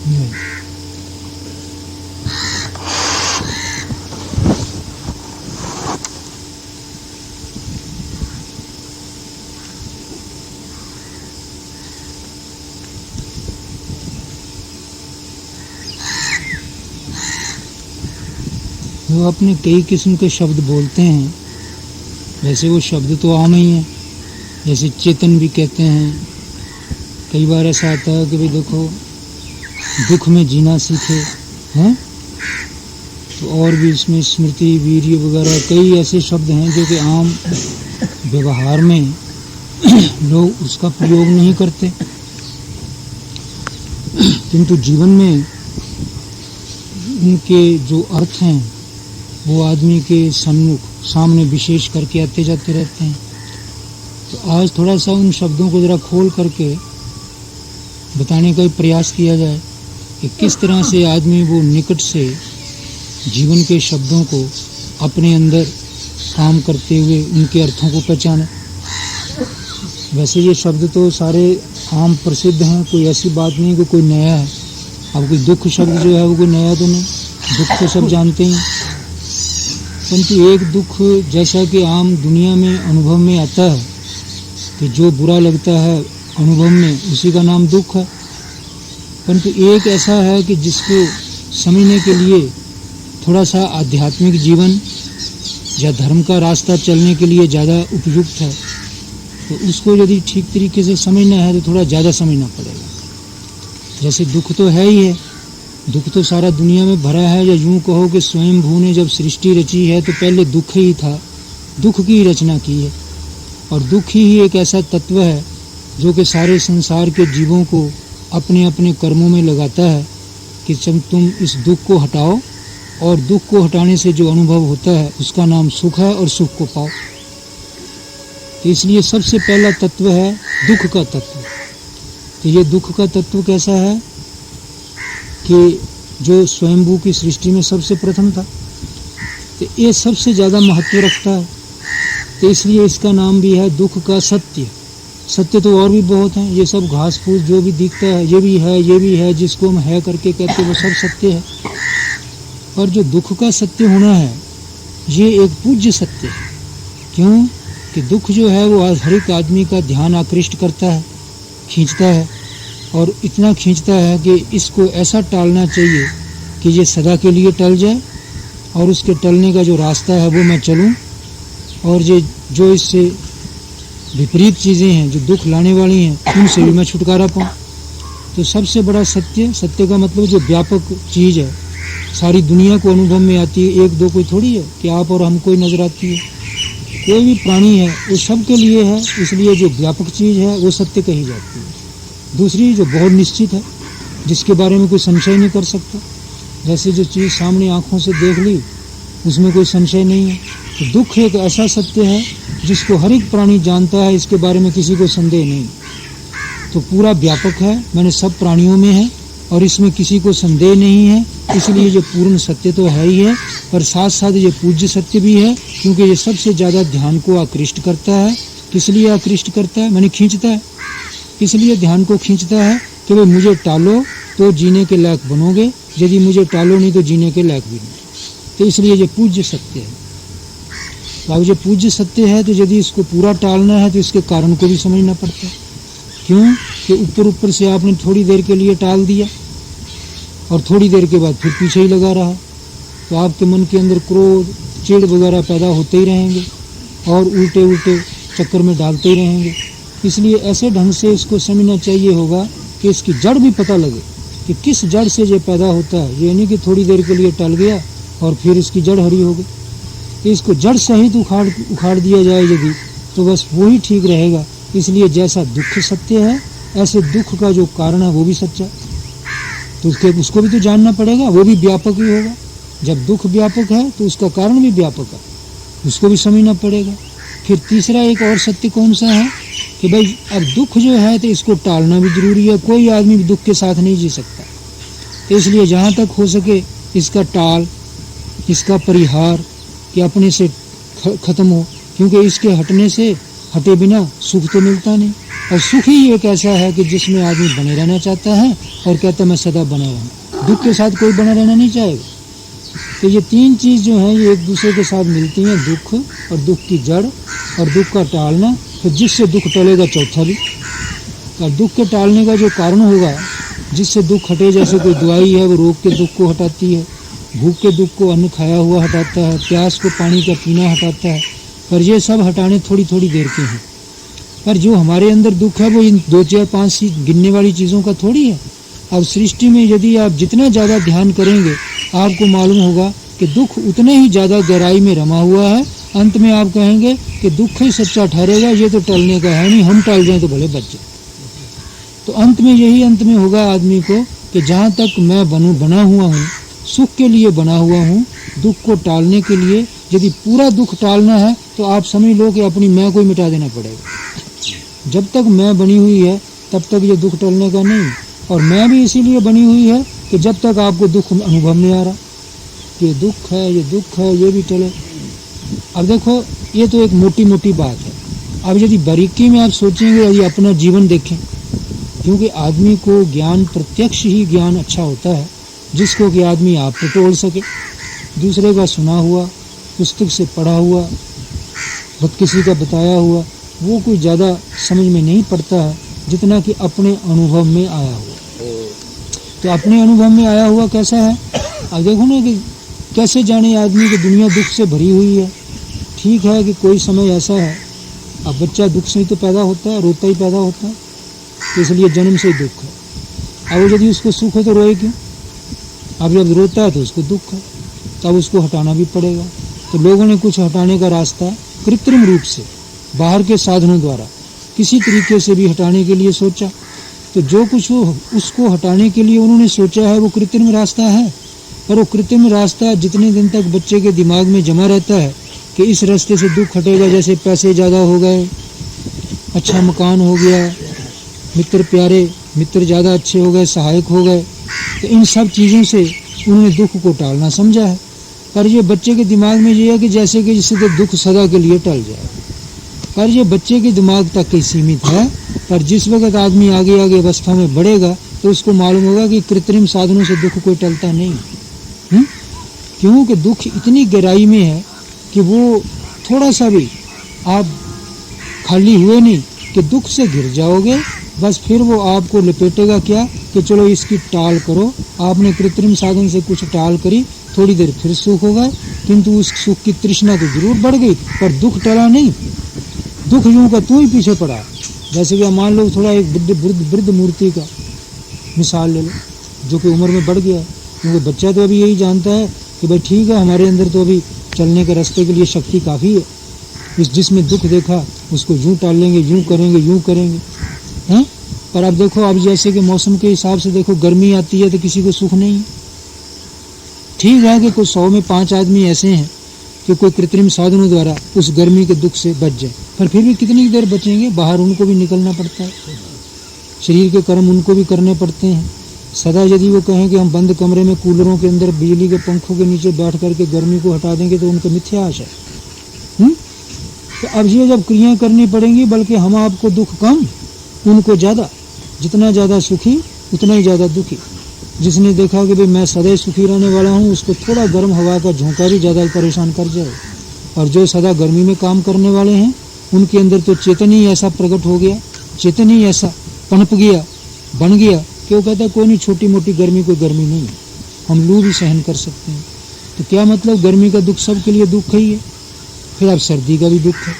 वो अपने कई किस्म के शब्द बोलते हैं, वैसे वो शब्द तो आम ही हैं। जैसे चेतन भी कहते हैं। कई बार ऐसा आता है कि भाई देखो, दुख में जीना सीखे हैं। तो और भी इसमें स्मृति, वीर्य वगैरह कई ऐसे शब्द हैं जो कि आम व्यवहार में लोग उसका प्रयोग नहीं करते, किंतु जीवन में उनके जो अर्थ हैं वो आदमी के सामने विशेष करके आते जाते रहते हैं। तो आज थोड़ा सा उन शब्दों को ज़रा खोल करके बताने का प्रयास किया जाए कि किस तरह से आदमी वो निकट से जीवन के शब्दों को अपने अंदर काम करते हुए उनके अर्थों को पहचाने। वैसे ये शब्द तो सारे आम प्रसिद्ध हैं, कोई ऐसी बात नहीं कि कोई नया है। अब कोई दुख शब्द जो है वो कोई नया तो नहीं, दुख तो सब जानते ही। परंतु एक दुख जैसा कि आम दुनिया में अनुभव में आता है कि जो बुरा लगता है अनुभव में, उसी का नाम दुख है। परंतु एक ऐसा है कि जिसको समझने के लिए थोड़ा सा आध्यात्मिक जीवन या धर्म का रास्ता चलने के लिए ज़्यादा उपयुक्त है। तो उसको यदि ठीक तरीके से समझना है तो थोड़ा ज़्यादा समझना पड़ेगा। जैसे दुख तो है ही है, दुख तो सारा दुनिया में भरा है। या यूँ कहो कि स्वयं भू ने जब सृष्टि रची है तो पहले दुख ही था, दुख की रचना की है। और दुख ही एक ऐसा तत्व है जो कि सारे संसार के जीवों को अपने अपने कर्मों में लगाता है कि जब तुम इस दुख को हटाओ, और दुख को हटाने से जो अनुभव होता है उसका नाम सुख है, और सुख को पाओ। तो इसलिए सबसे पहला तत्व है दुख का तत्व। तो ये दुख का तत्व कैसा है कि जो स्वयंभू की सृष्टि में सबसे प्रथम था, तो ये सबसे ज़्यादा महत्व रखता है। तो इसलिए इसका नाम भी है दुख का सत्य। सत्य तो और भी बहुत हैं, ये सब घास फूस जो भी दिखता है ये भी है, ये भी है, जिसको हम है करके कहते हैं वो सब सत्य है। पर जो दुख का सत्य होना है ये एक पूज्य सत्य है। क्यों कि दुख जो है वो हर एक आदमी का ध्यान आकृष्ट करता है, खींचता है, और इतना खींचता है कि इसको ऐसा टालना चाहिए कि ये सदा के लिए टल जाए, और उसके टलने का जो रास्ता है वो मैं चलूं, और ये जो इससे विपरीत चीज़ें हैं जो दुख लाने वाली हैं उनसे भी मैं छुटकारा पाऊँ। तो सबसे बड़ा सत्य, सत्य का मतलब जो व्यापक चीज़ है, सारी दुनिया को अनुभव में आती है, एक दो कोई थोड़ी है कि आप और हमको ही नजर आती है। कोई भी प्राणी है वो सब के लिए है, इसलिए जो व्यापक चीज़ है वो सत्य कही जाती है। दूसरी जो बहुत निश्चित है, जिसके बारे में कोई संशय नहीं कर सकता, जैसे जो चीज़ सामने आँखों से देख ली उसमें कोई संशय नहीं है। तो दुख एक ऐसा सत्य है जिसको हर एक प्राणी जानता है, इसके बारे में किसी को संदेह नहीं। तो पूरा व्यापक है, मैंने सब प्राणियों में है और इसमें किसी को संदेह नहीं है। इसलिए ये पूर्ण सत्य तो है ही है, पर साथ साथ ये पूज्य सत्य भी है, क्योंकि ये सबसे ज़्यादा ध्यान को आकृष्ट करता है। किस लिए आकृष्ट करता है? मैंने खींचता है। इसलिए ध्यान को खींचता है कि भाई मुझे टालो तो जीने के लायक बनोगे, यदि मुझे टालो नहीं तो जीने के लायक भी नहीं। तो इसलिए ये पूज्य सत्य है। तो अब ये पूज्य सत्य है, तो यदि इसको पूरा टालना है तो इसके कारण को भी समझना पड़ता है। क्यों कि ऊपर ऊपर से आपने थोड़ी देर के लिए टाल दिया और थोड़ी देर के बाद फिर पीछे ही लगा रहा, तो आपके मन के अंदर क्रोध, चिढ़ वगैरह पैदा होते ही रहेंगे और उल्टे उल्टे चक्कर में डालते ही रहेंगे। इसलिए ऐसे ढंग से इसको समझना चाहिए होगा कि इसकी जड़ भी पता लगे कि किस जड़ से ये पैदा होता है। ये नहीं कि थोड़ी देर के लिए टल गया और फिर इसकी जड़ हरी हो गई। तो इसको जड़ सहित उखाड़ दिया जाए यदि, तो बस वही ठीक रहेगा। इसलिए जैसा दुख सत्य है, ऐसे दुख का जो कारण है वो भी सच्चा, तो उसको भी तो जानना पड़ेगा, वो भी व्यापक ही होगा। जब दुख व्यापक है तो उसका कारण भी व्यापक है, उसको भी समझना पड़ेगा। फिर तीसरा एक और सत्य कौन सा है कि भाई अब दुख जो है तो इसको टालना भी जरूरी है। कोई आदमी भी दुख के साथ नहीं जी सकता, तो इसलिए जहाँ तक हो सके इसका टाल, इसका परिहार कि अपने से खत्म हो, क्योंकि इसके हटने से, हटे बिना सुख तो मिलता नहीं। और सुख ही एक ऐसा है कि जिसमें आदमी बने रहना चाहता है और कहता है मैं सदा बना रहूँ। दुख के साथ कोई बना रहना नहीं चाहेगा। तो ये तीन चीज़ जो है ये एक दूसरे के साथ मिलती हैं, दुख और दुख की जड़ और दुख का टालना, फिर जिससे दुख टलेगा चौथा भी। और दुख के टालने का जो कारण होगा जिससे दुख हटे, जैसे कोई दवाई है वो रोग के दुख को हटाती है, भूख के दुख को अन्न खाया हुआ हटाता है, प्यास को पानी का पीना हटाता है, पर ये सब हटाने थोड़ी थोड़ी देर के हैं। पर जो हमारे अंदर दुख है वो इन 2, 4, 5 गिनने वाली चीज़ों का थोड़ी है। अब सृष्टि में यदि आप जितना ज़्यादा ध्यान करेंगे आपको मालूम होगा कि दुख उतने ही ज़्यादा गहराई में रमा हुआ है। अंत में आप कहेंगे कि दुख ही सच्चा ठहरेगा, ये तो टलने का है नहीं, हम टल जाएं तो भले बच जाए। तो अंत में यही अंत में होगा आदमी को कि जहाँ तक मैं बना हुआ हूँ, सुख के लिए बना हुआ हूँ, दुख को टालने के लिए, यदि पूरा दुख टालना है तो आप समझ लो कि अपनी मैं को ही मिटा देना पड़ेगा। जब तक मैं बनी हुई है तब तक ये दुख टलने का नहीं। और मैं भी इसीलिए बनी हुई है कि जब तक आपको दुख अनुभव नहीं आ रहा कि ये दुख है, ये दुख है, ये भी टले। अब देखो ये तो एक मोटी मोटी बात है। अब यदि बारीकी में आप सोचेंगे, यदि अपना जीवन देखें, क्योंकि आदमी को ज्ञान, प्रत्यक्ष ही ज्ञान अच्छा होता है जिसको कि आदमी आप टटोल सके। दूसरे का सुना हुआ, पुस्तक से पढ़ा हुआ, किसी का बताया हुआ, वो कोई ज़्यादा समझ में नहीं पड़ता है जितना कि अपने अनुभव में आया हुआ। तो अपने अनुभव में आया हुआ कैसा है? अब देखो ना कि कैसे जाने आदमी की दुनिया दुख से भरी हुई है। ठीक है कि कोई समय ऐसा है, अब बच्चा दुख से ही तो पैदा होता है, रोता ही पैदा होता है, तो इसलिए जन्म से ही दुख है। अब यदि उसको सुख है तो रोए क्यों? अब जब रोता है तो उसको दुख है, तब उसको हटाना भी पड़ेगा। तो लोगों ने कुछ हटाने का रास्ता कृत्रिम रूप से बाहर के साधनों द्वारा किसी तरीके से भी हटाने के लिए सोचा। तो जो कुछ वो उसको हटाने के लिए उन्होंने सोचा है वो कृत्रिम रास्ता है। पर वो कृत्रिम रास्ता जितने दिन तक बच्चे के दिमाग में जमा रहता है कि इस रास्ते से दुख हटेगा, जैसे पैसे ज़्यादा हो गए, अच्छा मकान हो गया, मित्र प्यारे, मित्र ज़्यादा अच्छे हो गए, सहायक हो गए, तो इन सब चीज़ों से उन्होंने दुख को टालना समझा है। पर ये बच्चे के दिमाग में ये है कि जैसे कि जिससे तो दुख सदा के लिए टल जाए। पर ये बच्चे के दिमाग तक ही सीमित है। पर जिस वक्त आदमी आगे आगे अवस्था में बढ़ेगा तो उसको मालूम होगा कि कृत्रिम साधनों से दुख कोई टलता नहीं। क्योंकि दुख इतनी गहराई में है कि वो थोड़ा सा भी आप खाली हुए नहीं कि दुख से घिर जाओगे, बस फिर वो आपको लपेटेगा क्या कि चलो इसकी टाल करो। आपने कृत्रिम साधन से कुछ टाल करी, थोड़ी देर फिर सुख होगा, किंतु उस सुख की तृष्णा तो जरूर बढ़ गई पर दुख टला नहीं। दुख यूं का तू ही पीछे पड़ा। जैसे कि मान लो थोड़ा एक वृद्ध मूर्ति का मिसाल ले लो जो कि उम्र में बढ़ गया है, क्योंकि बच्चा तो अभी यही जानता है कि भाई ठीक है हमारे अंदर तो अभी चलने के रास्ते के लिए शक्ति काफ़ी है, इस जिसमें दुख देखा उसको यूँ टाल लेंगे, यूँ करेंगे हैं। पर अब देखो, अब जैसे कि मौसम के हिसाब से देखो, गर्मी आती है तो किसी को सुख नहीं है। ठीक है कि कोई 100 में 5 आदमी ऐसे हैं कि कोई कृत्रिम साधनों द्वारा उस गर्मी के दुख से बच जाए, पर फिर भी कितनी देर बचेंगे? बाहर उनको भी निकलना पड़ता है, शरीर के कर्म उनको भी करने पड़ते हैं। सदा यदि वो कहें कि हम बंद कमरे में कूलरों के अंदर बिजली के पंखों के नीचे बैठ करके गर्मी को हटा देंगे तो उनको मिथ्या आशा है। तो अब ये जब क्रियाएं करनी पड़ेंगी, बल्कि हम आपको दुख कम उनको ज़्यादा, जितना ज़्यादा सुखी उतना ही ज़्यादा दुखी। जिसने देखा कि भाई मैं सदा सुखी रहने वाला हूँ, उसको थोड़ा गर्म हवा का झोंका भी ज़्यादा परेशान कर जाए। और जो सदा गर्मी में काम करने वाले हैं उनके अंदर तो चेतन ही ऐसा प्रकट हो गया, चेतन ही ऐसा पनप गया, बन गया कि वो कहता है कोई नहीं, छोटी मोटी गर्मी कोई गर्मी नहीं है, हम लू भी सहन कर सकते हैं। तो क्या मतलब, गर्मी का दुख सबके लिए दुख ही है। फिर अब सर्दी का भी दुख है।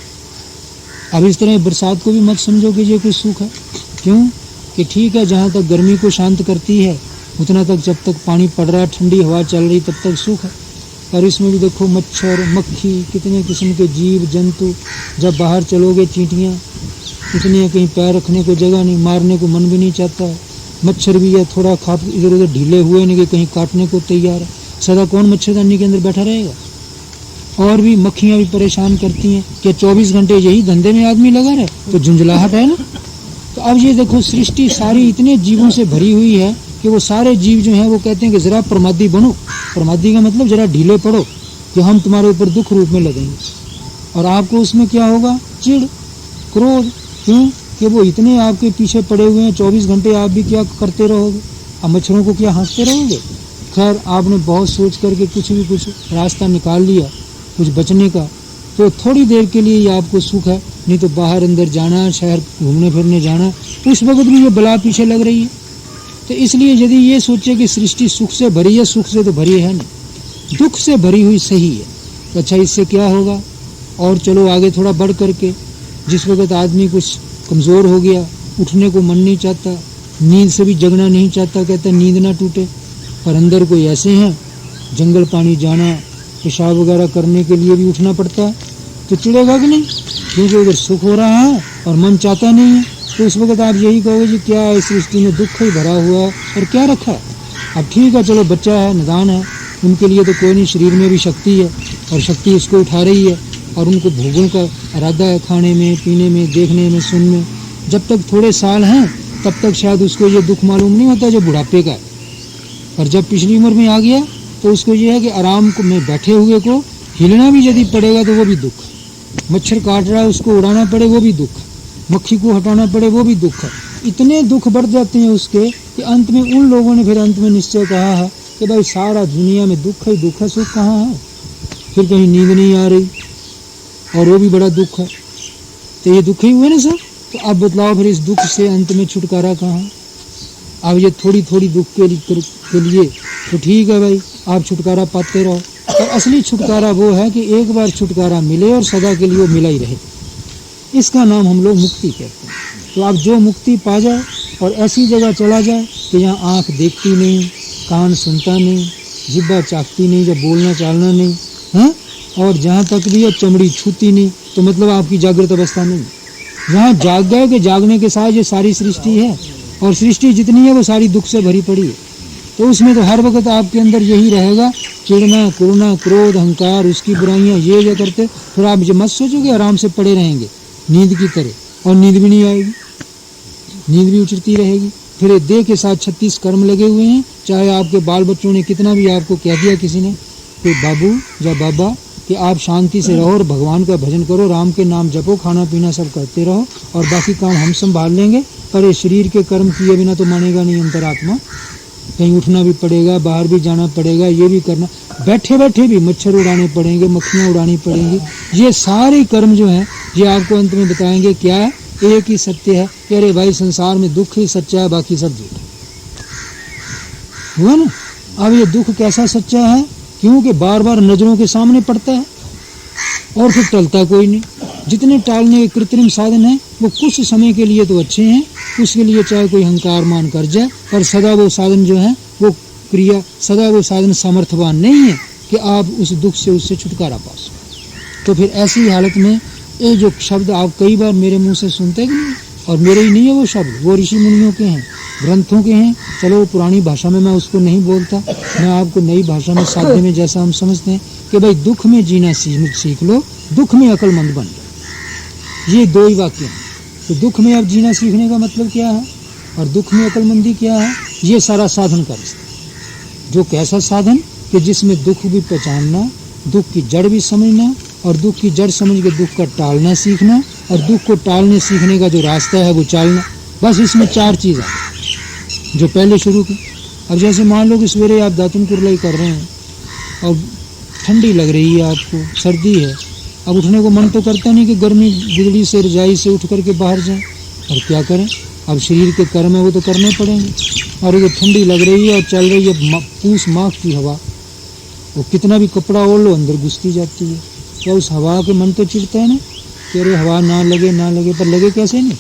अब इस तरह बरसात को भी मत समझो कि ये कोई सुख है। क्यों कि ठीक है, जहाँ तक गर्मी को शांत करती है उतना तक, जब तक पानी पड़ रहा है, ठंडी हवा चल रही, तब तक सुख है। और इसमें भी देखो मच्छर, मक्खी, कितने किस्म के जीव जंतु, जब बाहर चलोगे चींटियाँ इतनी, कहीं पैर रखने को जगह नहीं, मारने को मन भी नहीं चाहता है। मच्छर भी है थोड़ा खा इधर उधर ढीले हुए नहीं कि कहीं काटने को तैयार है। सदा कौन मच्छरदानी के अंदर बैठा रहेगा? और भी मक्खियाँ भी परेशान करती हैं। क्या 24 घंटे यही धंधे में आदमी लगा रहे? तो झुंझलाहट है ना। तो अब ये देखो, सृष्टि सारी इतने जीवों से भरी हुई है कि वो सारे जीव जो हैं वो कहते हैं कि ज़रा प्रमादी बनो। प्रमादी का मतलब ज़रा ढीले पड़ो कि हम तुम्हारे ऊपर दुख रूप में लगेंगे। और आपको उसमें क्या होगा? चिढ़, क्रोध। क्यों कि वो इतने आपके पीछे पड़े हुए हैं, 24 घंटे आप भी क्या करते रहोगे? अब मच्छरों को क्या हंसते रहोगे? खैर आपने बहुत सोच करके कुछ रास्ता निकाल लिया कुछ बचने का, तो थोड़ी देर के लिए ये आपको सुख है, नहीं तो बाहर अंदर जाना, शहर घूमने फिरने जाना, उस वक्त भी ये बला पीछे लग रही है। तो इसलिए यदि ये सोचे कि सृष्टि सुख से भरी है, सुख से तो भरी है नहीं, दुख से भरी हुई सही है, तो अच्छा इससे क्या होगा? और चलो आगे थोड़ा बढ़ करके, जिस वक्त आदमी कुछ कमज़ोर हो गया, उठने को मन नहीं चाहता, नींद से भी जगना नहीं चाहता, कहता नींद ना टूटे, पर अंदर कोई ऐसे हैं जंगल पानी जाना, पेशाब वगैरह करने के लिए भी उठना पड़ता है, तो चिड़ेगा कि नहीं? क्योंकि उधर सुख हो रहा है और मन चाहता नहीं है। तो उस वक्त आप यही कहोगे जी क्या इस सृष्टि में दुख ही भरा हुआ है और क्या रखा है। अब ठीक है, चलो बच्चा है, नादान है, उनके लिए तो कोई नहीं, शरीर में भी शक्ति है और शक्ति उसको उठा रही है और उनको भोगों का इरादा है, खाने में, पीने में, देखने में, सुनने में। जब तक थोड़े साल हैं तब तक शायद उसको ये दुख मालूम नहीं होता जो बुढ़ापे का है, पर जब पिछली उम्र में आ गया तो उसको ये है कि आराम को में बैठे हुए को हिलना भी यदि पड़ेगा तो वो भी दुख है, मच्छर काट रहा है उसको उड़ाना पड़े वो भी दुख है, मक्खी को हटाना पड़े वो भी दुख है। इतने दुख बढ़ जाते हैं उसके कि अंत में उन लोगों ने फिर अंत में निश्चय कहा है कि भाई सारा दुनिया में दुख ही दुख है, सुख कहाँ है? फिर कहीं नींद नहीं आ रही और वो भी बड़ा दुख है, तो ये दुख ही हुए ना सर। तो अब बतलाओ फिर इस दुख से अंत में छुटकारा कहाँ है? अब ये थोड़ी थोड़ी दुख के लिए तो ठीक है भाई, आप छुटकारा पाते रहो, और असली छुटकारा वो है कि एक बार छुटकारा मिले और सदा के लिए वो मिला ही रहे। इसका नाम हम लोग मुक्ति कहते हैं। तो आप जो मुक्ति पा जाए और ऐसी जगह चला जाए कि यहाँ आँख देखती नहीं, कान सुनता नहीं, जिब्बा चाखती नहीं, जब बोलना चालना नहीं है, और जहाँ तक भी है चमड़ी छूती नहीं, तो मतलब आपकी जागृत अवस्था नहीं। जहाँ जाग गए कि जागने के साथ ये सारी सृष्टि है और सृष्टि जितनी है वो सारी दुख से भरी पड़ी है, तो उसमें तो हर वक्त आपके अंदर यही रहेगा, चिढ़ना, कुड़ना, क्रोध, अहंकार, उसकी बुराइयाँ, ये करते फिर आप जो मत सोचो कि आराम से पड़े रहेंगे नींद की तरह, और नींद भी नहीं आएगी, नींद भी उचरती रहेगी। फिर देह के साथ 36 कर्म लगे हुए हैं, चाहे आपके बाल बच्चों ने कितना भी आपको कह दिया किसी ने कि बाबू या बाबा कि आप शांति से रहो और भगवान का भजन करो, राम के नाम जपो, खाना पीना सब करते रहो और बाकी काम हम संभाल लेंगे, पर ये शरीर के कर्म किए बिना तो मानेगा नहीं अंतरात्मा। कहीं उठना भी पड़ेगा, बाहर भी जाना पड़ेगा, ये भी करना, बैठे बैठे भी मच्छर उड़ाने पड़ेंगे, मक्खियाँ उड़ानी पड़ेंगी। ये सारे कर्म जो हैं ये आपको अंत में बताएंगे क्या है, एक ही सत्य है कि अरे भाई संसार में दुख ही सच्चा है, बाकी सब झूठ हुआ ना। अब ये दुख कैसा सच्चा है? क्योंकि बार बार नजरों के सामने पड़ता है और फिर टलता कोई नहीं। जितने टालने के कृत्रिम साधन हैं वो कुछ समय के लिए तो अच्छे हैं, उसके लिए चाहे कोई अहंकार मान कर जाए, पर सदा वो साधन जो है वो क्रिया, सदा वो साधन सामर्थ्यवान नहीं है कि आप उस दुख से उससे छुटकारा पा सको। तो फिर ऐसी हालत में ये जो शब्द आप कई बार मेरे मुंह से सुनते कि नहीं, और मेरे ही नहीं है वो शब्द, वो ऋषि मुनियों के हैं, ग्रंथों के हैं। चलो पुरानी भाषा में मैं उसको नहीं बोलता, मैं आपको नई भाषा में साध्य में जैसा हम समझते हैं कि भाई दुख में जीना सीख लो, दुख में अक्लमंद बन जाओ। ये दो ही वाक्य हैं। तो दुख में अब जीना सीखने का मतलब क्या है और दुख में अक्लमंदी क्या है? ये सारा साधन का रिश्ता। जो कैसा साधन कि जिसमें दुख भी पहचानना, दुख की जड़ भी समझना, और दुख की जड़ समझ के दुख का टालना सीखना, और दुख को टालने सीखने का जो रास्ता है वो चालना। बस इसमें 4 चीज़ें जो पहले शुरू की। अब जैसे मान लो कि सवेरे आप दातुन कुरलाई कर रहे हैं और ठंडी लग रही है, आपको सर्दी है, अब उठने को मन तो करता नहीं कि गर्मी बिजली से रजाई से उठ करके बाहर जाएं, और क्या करें? अब शरीर के कर्म है वो तो करने पड़ेंगे। और ये ठंडी लग रही है और चल रही है पूस माघ की हवा, वो कितना भी कपड़ा ओढ़ लो अंदर घुसती जाती है। क्या उस हवा के मन तो चिढ़ता है ना कि अरे हवा ना लगे, पर लगे कैसे नहीं,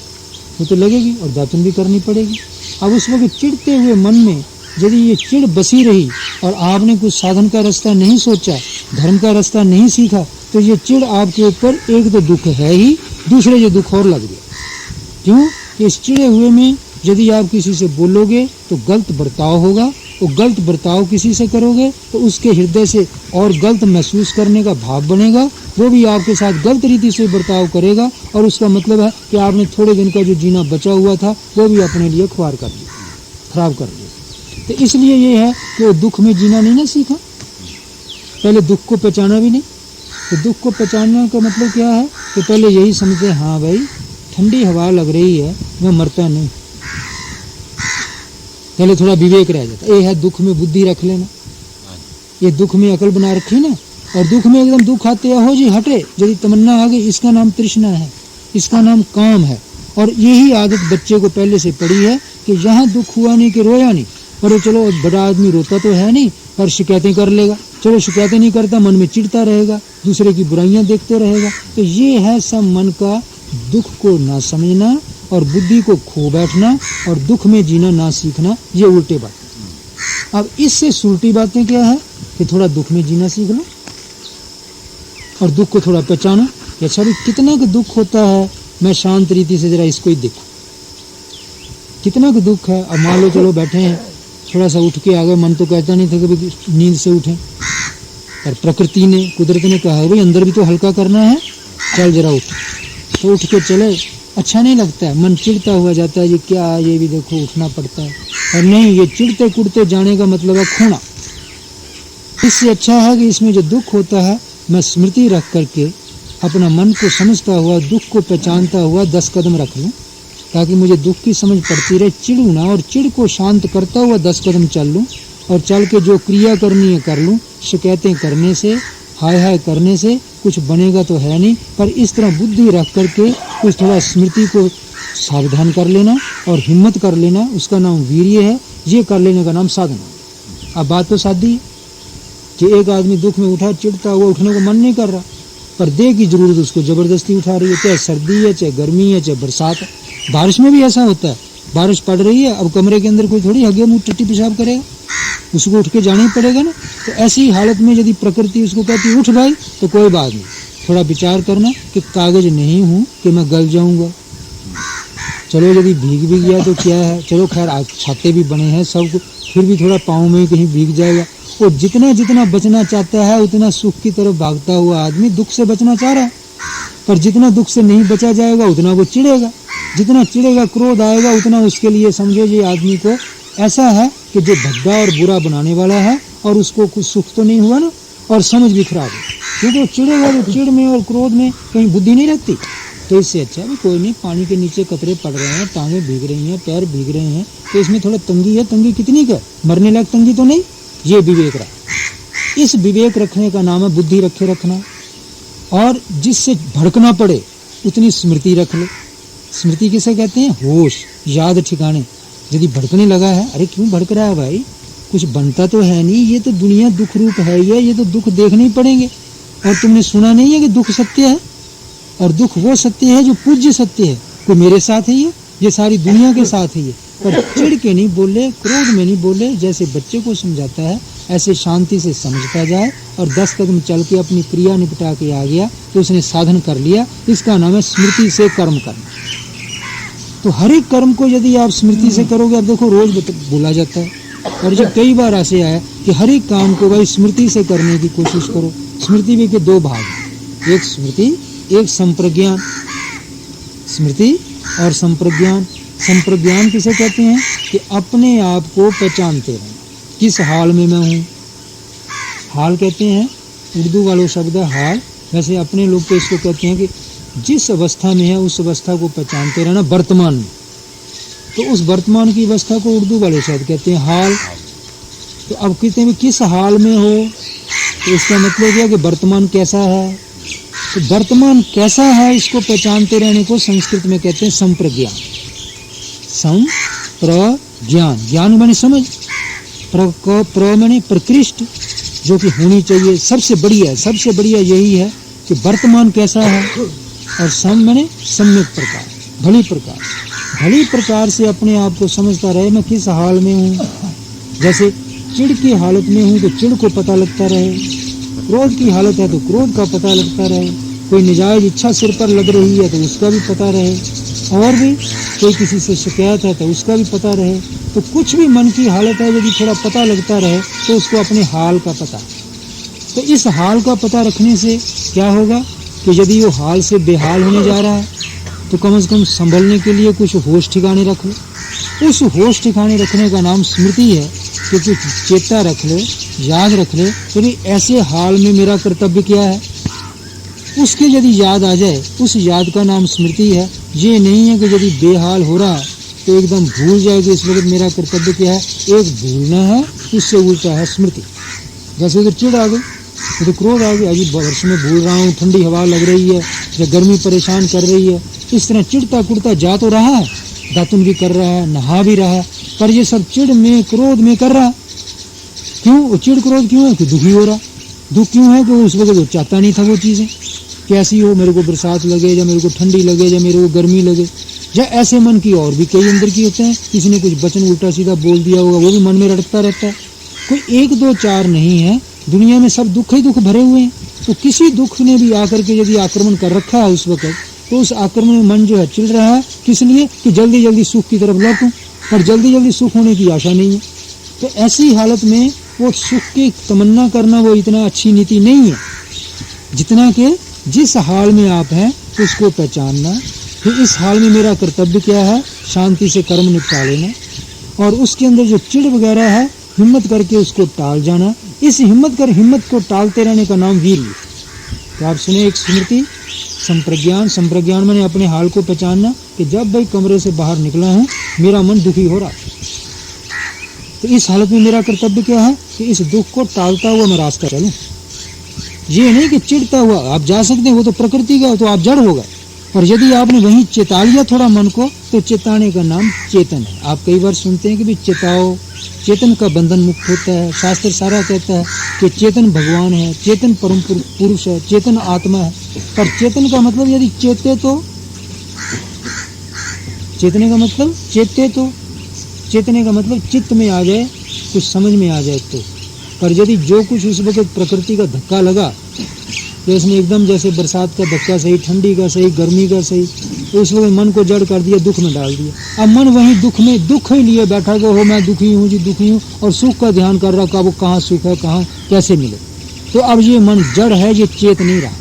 वो तो लगेगी और दातुन भी करनी पड़ेगी। अब उस वक्त चिढ़ते हुए मन में यदि ये चिढ़ बसी रही और आपने कुछ साधन का रास्ता नहीं सोचा, धर्म का रास्ता नहीं सीखा, तो ये चिढ़ आपके ऊपर एक तो दुख है ही, दूसरे ये दुख और लग गया। क्यों? कि इस चिढ़े हुए में यदि आप किसी से बोलोगे तो गलत बर्ताव होगा, वो गलत बर्ताव किसी से करोगे तो उसके हृदय से और गलत महसूस करने का भाव बनेगा, वो भी आपके साथ गलत रीति से बर्ताव करेगा, और उसका मतलब है कि आपने थोड़े दिन का जो जीना बचा हुआ था वो भी अपने लिए ख्वार कर दिया, खराब कर दिया। तो इसलिए ये है कि वो दुख में जीना नहीं ना सीखा, पहले दुख को पहचाना भी नहीं। तो दुख को पहचानने का मतलब क्या है कि पहले यही समझे, हाँ भाई ठंडी हवा लग रही है, मैं मरता नहीं। पहले थोड़ा विवेक रह जाता। ये है दुख में बुद्धि रख लेना, ये दुख में अकल बना रखी ना, और दुख में एकदम दुख आते हो जी हटे, यदि तमन्ना आ गई, इसका नाम तृष्णा है, इसका नाम काम है। और यही आदत बच्चे को पहले से पड़ी है कि जहाँ दुख हुआ नहीं कि रोया नहीं, पर चलो बड़ा आदमी रोता तो है नहीं, पर शिकायतें कर लेगा, चलो शिकायतें नहीं करता, मन में चिढ़ता रहेगा, दूसरे की बुराइयां देखते रहेगा। तो ये है सब मन का दुख को ना समझना और बुद्धि को खो बैठना और दुख में जीना ना सीखना, ये उल्टे बात। अब इससे उल्टी बातें क्या है कि थोड़ा दुख में जीना सीख लो और दुख को थोड़ा पहचानो कि अच्छा भी कितना का दुख होता है, मैं शांत रीति से जरा इसको ही देखूं, कितना का दुख है। अब मान लो चलो बैठे हैं, थोड़ा सा उठ के आ गए, मन तो कहता नहीं था कि भाई नींद से उठें, पर प्रकृति ने, कुदरत ने कहा भाई अंदर भी तो हल्का करना है, चल जरा उठ, तो उठ के चले। अच्छा नहीं लगता है, मन चिढ़ता हुआ जाता है, ये क्या, ये भी देखो उठना पड़ता है। और नहीं, ये चिढ़ते कुड़ते जाने का मतलब है खोना। इससे अच्छा है कि इसमें जो दुख होता है, मैं स्मृति रख करके अपना मन को समझता हुआ, दुख को पहचानता हुआ 10 कदम रख लूं, ताकि मुझे दुख की समझ पड़ती रहे, चिढ़ू ना, और चिढ़ को शांत करता हुआ 10 कदम चल लूं, और चल के जो क्रिया करनी है कर लूं। शिकायतें करने से, हाय हाय करने से कुछ बनेगा तो है नहीं, पर इस तरह बुद्धि रख करके कुछ थोड़ा स्मृति को सावधान कर लेना और हिम्मत कर लेना, उसका नाम वीर्य है। ये कर लेने का नाम साधना। अब बात तो सादी है कि एक आदमी दुख में उठा, चिढ़ता हुआ, उठने को मन नहीं कर रहा, पर देह की जरूरत उसको जबरदस्ती उठा रही है, चाहे सर्दी है, चाहे गर्मी है, चाहे बरसात है। बारिश में भी ऐसा होता है, बारिश पड़ रही है, अब कमरे के अंदर कोई थोड़ी हगे मुँह टट्टी पेशाब करेगा, उसको उठ के जाना ही पड़ेगा ना। तो ऐसी हालत में यदि प्रकृति उसको कहती उठ भाई, तो कोई बात नहीं, थोड़ा विचार करना कि कागज नहीं हूं कि मैं गल जाऊंगा। चलो यदि भीग भी गया तो क्या है, चलो खैर छाते भी बने हैं सब कुछ, फिर भी थोड़ा पाँव में कहीं भीग जाएगा। वो जितना जितना बचना चाहता है उतना सुख की तरफ भागता हुआ आदमी दुख से बचना चाह रहा है, पर जितना दुख से नहीं बचा जाएगा उतना वो चिढ़ेगा, जितना चिढ़ेगा, क्रोध आएगा, उतना उसके लिए समझो ये आदमी को ऐसा है कि जो भद्दा और बुरा बनाने वाला है, और उसको कुछ सुख तो नहीं हुआ ना, और समझ भी खराब है, क्योंकि वो चिढ़ेगा, तो चिढ़ में और क्रोध में कहीं बुद्धि नहीं रहती। तो इससे अच्छा भी कोई नहीं, पानी के नीचे कतरे पड़ रहे हैं, टांगे भीग रही हैं, पैर भीग रहे हैं, तो इसमें थोड़ा तंगी है, तंगी कितनी का, मरने लायक तंगी तो नहीं, ये विवेक रहा। इस विवेक रखने का नाम है बुद्धि रखे रखना। और जिससे भड़कना पड़े उतनी स्मृति रख ले। स्मृति किसे कहते हैं? होश, याद ठिकाने। यदि भड़कने लगा है, अरे क्यों भड़क रहा है भाई, कुछ बनता तो है नहीं, ये तो दुनिया दुख रूप है, ये तो दुख देखने ही पड़ेंगे। और तुमने सुना नहीं है कि दुख सत्य है, और दुख वो सत्य है जो पूज्य सत्य है। कोई मेरे साथ है, ये सारी दुनिया के साथ है ये। पर चिढ़ के नहीं बोले, क्रोध में नहीं बोले, जैसे बच्चे को समझाता है ऐसे शांति से समझता जाए, और 10 कदम चल के अपनी क्रिया निपटा के आ गया तो उसने साधन कर लिया। इसका नाम है स्मृति से कर्म करना। तो हर एक कर्म को यदि आप स्मृति से करोगे, अब देखो रोज बोला जाता है, और जब कई बार ऐसे आया कि हर एक काम को भाई स्मृति से करने की कोशिश करो। स्मृति भी के 2 भाग, एक स्मृति, एक संप्रज्ञान। स्मृति और संप्रज्ञान। संप्रज्ञान किसे कहते हैं? कि अपने आप को पहचानते रहना, किस हाल में मैं हूँ। हाल कहते हैं, उर्दू वालों शब्द है हाल, वैसे अपने लोग तो इसको कहते हैं कि जिस अवस्था में है उस अवस्था को पहचानते रहना वर्तमान में। तो उस वर्तमान की अवस्था को उर्दू वाले शब्द कहते हैं हाल। तो अब कहते हैं किस हाल में हो, तो इसका मतलब क्या कि वर्तमान कैसा है। तो वर्तमान कैसा है इसको पहचानते रहने को संस्कृत में कहते हैं संप्रज्ञान। संप्रज्ञान, ज्ञान माने समझ, प्र माने प्रकृष्ट, जो कि होनी चाहिए, सबसे बढ़िया यही है कि वर्तमान कैसा है। और सम माने सम्यक प्रकार, भली प्रकार से अपने आप को समझता रहे, मैं किस हाल में हूँ। जैसे चिढ़ की हालत में हूँ तो चिढ़ को पता लगता रहे, क्रोध की हालत है तो क्रोध का पता लगता रहे, कोई निजायज इच्छा सिर पर लग रही है तो उसका भी पता रहे, और भी कोई किसी से शिकायत है तो उसका भी पता रहे। तो कुछ भी मन की हालत है यदि थोड़ा पता लगता रहे तो उसको अपने हाल का पता। तो इस हाल का पता रखने से क्या होगा कि यदि वो हाल से बेहाल होने जा रहा है तो कम से कम संभलने के लिए कुछ होश ठिकाने रख लो। उस होश ठिकाने रखने का नाम स्मृति है, क्योंकि चेता रख ले, याद रख ले, तो ऐसे हाल में मेरा कर्तव्य क्या है। उसके यदि याद आ जाए, उस याद का नाम स्मृति है। ये नहीं है कि यदि बेहाल हो रहा तो एकदम भूल जाए कि इस वक्त मेरा कर्तव्य क्या है। एक भूलना है, उससे उल्टा है स्मृति। जैसे उधर चिढ़ आ गई, तो क्रोध आ गया, अभी वर्ष में भूल रहा हूँ, ठंडी हवा लग रही है या गर्मी परेशान कर रही है, इस तरह चिढ़ता कुड़ता जा तो रहा है, दातुन भी कर रहा है, नहा भी रहा है, पर ये सब चिढ़ में क्रोध में कर रहा है। क्यों वो चिढ़ क्रोध क्यों है? कि दुखी हो रहा। दुख क्यों है? कि उस वक्त वो चाहता नहीं था वो चीजें कैसी हो, मेरे को बरसात लगे या मेरे को ठंडी लगे या मेरे को गर्मी लगे। या ऐसे मन की और भी कई अंदर की होते हैं, किसी ने कुछ वचन उल्टा सीधा बोल दिया होगा, वो भी मन में रटता रहता है। कोई एक दो चार नहीं है, दुनिया में सब दुख ही दुख भरे हुए हैं। तो किसी दुख ने भी आकर के यदि आक्रमण कर रखा है उस वक्त, तो उस आक्रमण में मन जो है चिढ़ रहा है। किस लिए? कि जल्दी जल्दी सुख की तरफ लौटूं, पर जल्दी जल्दी सुख होने की आशा नहीं है। तो ऐसी हालत में वो सुख की तमन्ना करना वो इतना अच्छी नीति नहीं है, जितना कि जिस हाल में आप हैं उसको पहचानना कि इस हाल में मेरा कर्तव्य क्या है, शांति से कर्म निपटा लेना, और उसके अंदर जो चिढ़ वगैरह है हिम्मत करके उसको टाल जाना। इस हिम्मत को टालते रहने का नाम वीर्य। तो आप सुने एक स्मृति, संप्रज्ञान मैंने अपने हाल को पहचानना कि जब भाई कमरे से बाहर निकला हूँ मेरा मन दुखी हो रहा, तो इस हालत में मेरा कर्तव्य क्या है कि इस दुख को टालता हुआ मैं रास्ता चलूं। ये नहीं कि चिढ़ता हुआ आप जा सकते हैं, वो तो प्रकृति का, तो आप जड़ हो गए। और यदि आपने वहीं चेता लिया थोड़ा मन को, तो चेताने का नाम चेतन है। आप कई बार सुनते हैं कि भी चेताओ, चेतन का बंधन मुक्त होता है। शास्त्र सारा कहता है कि चेतन भगवान है, चेतन परम पुरुष है, चेतन आत्मा है। पर चेतन का मतलब यदि चेते तो, चेतने का मतलब चेते तो, चेतने का मतलब चित्त में आ जाए, कुछ समझ में आ जाए तो। पर यदि जो कुछ उस वक्त प्रकृति का धक्का लगा, तो उसने एकदम जैसे बरसात का धक्का सही, ठंडी का सही, गर्मी का सही, तो उस वक्त मन को जड़ कर दिया, दुख में डाल दिया। अब मन वहीं दुख में दुख ही लिए बैठा कि हो मैं दुखी हूँ जी, दुखी हूँ, और सुख का ध्यान कर रहा, वो कहाँ सुख है, कहाँ कैसे मिले। तो अब ये मन जड़ है, ये चेत नहीं रहा।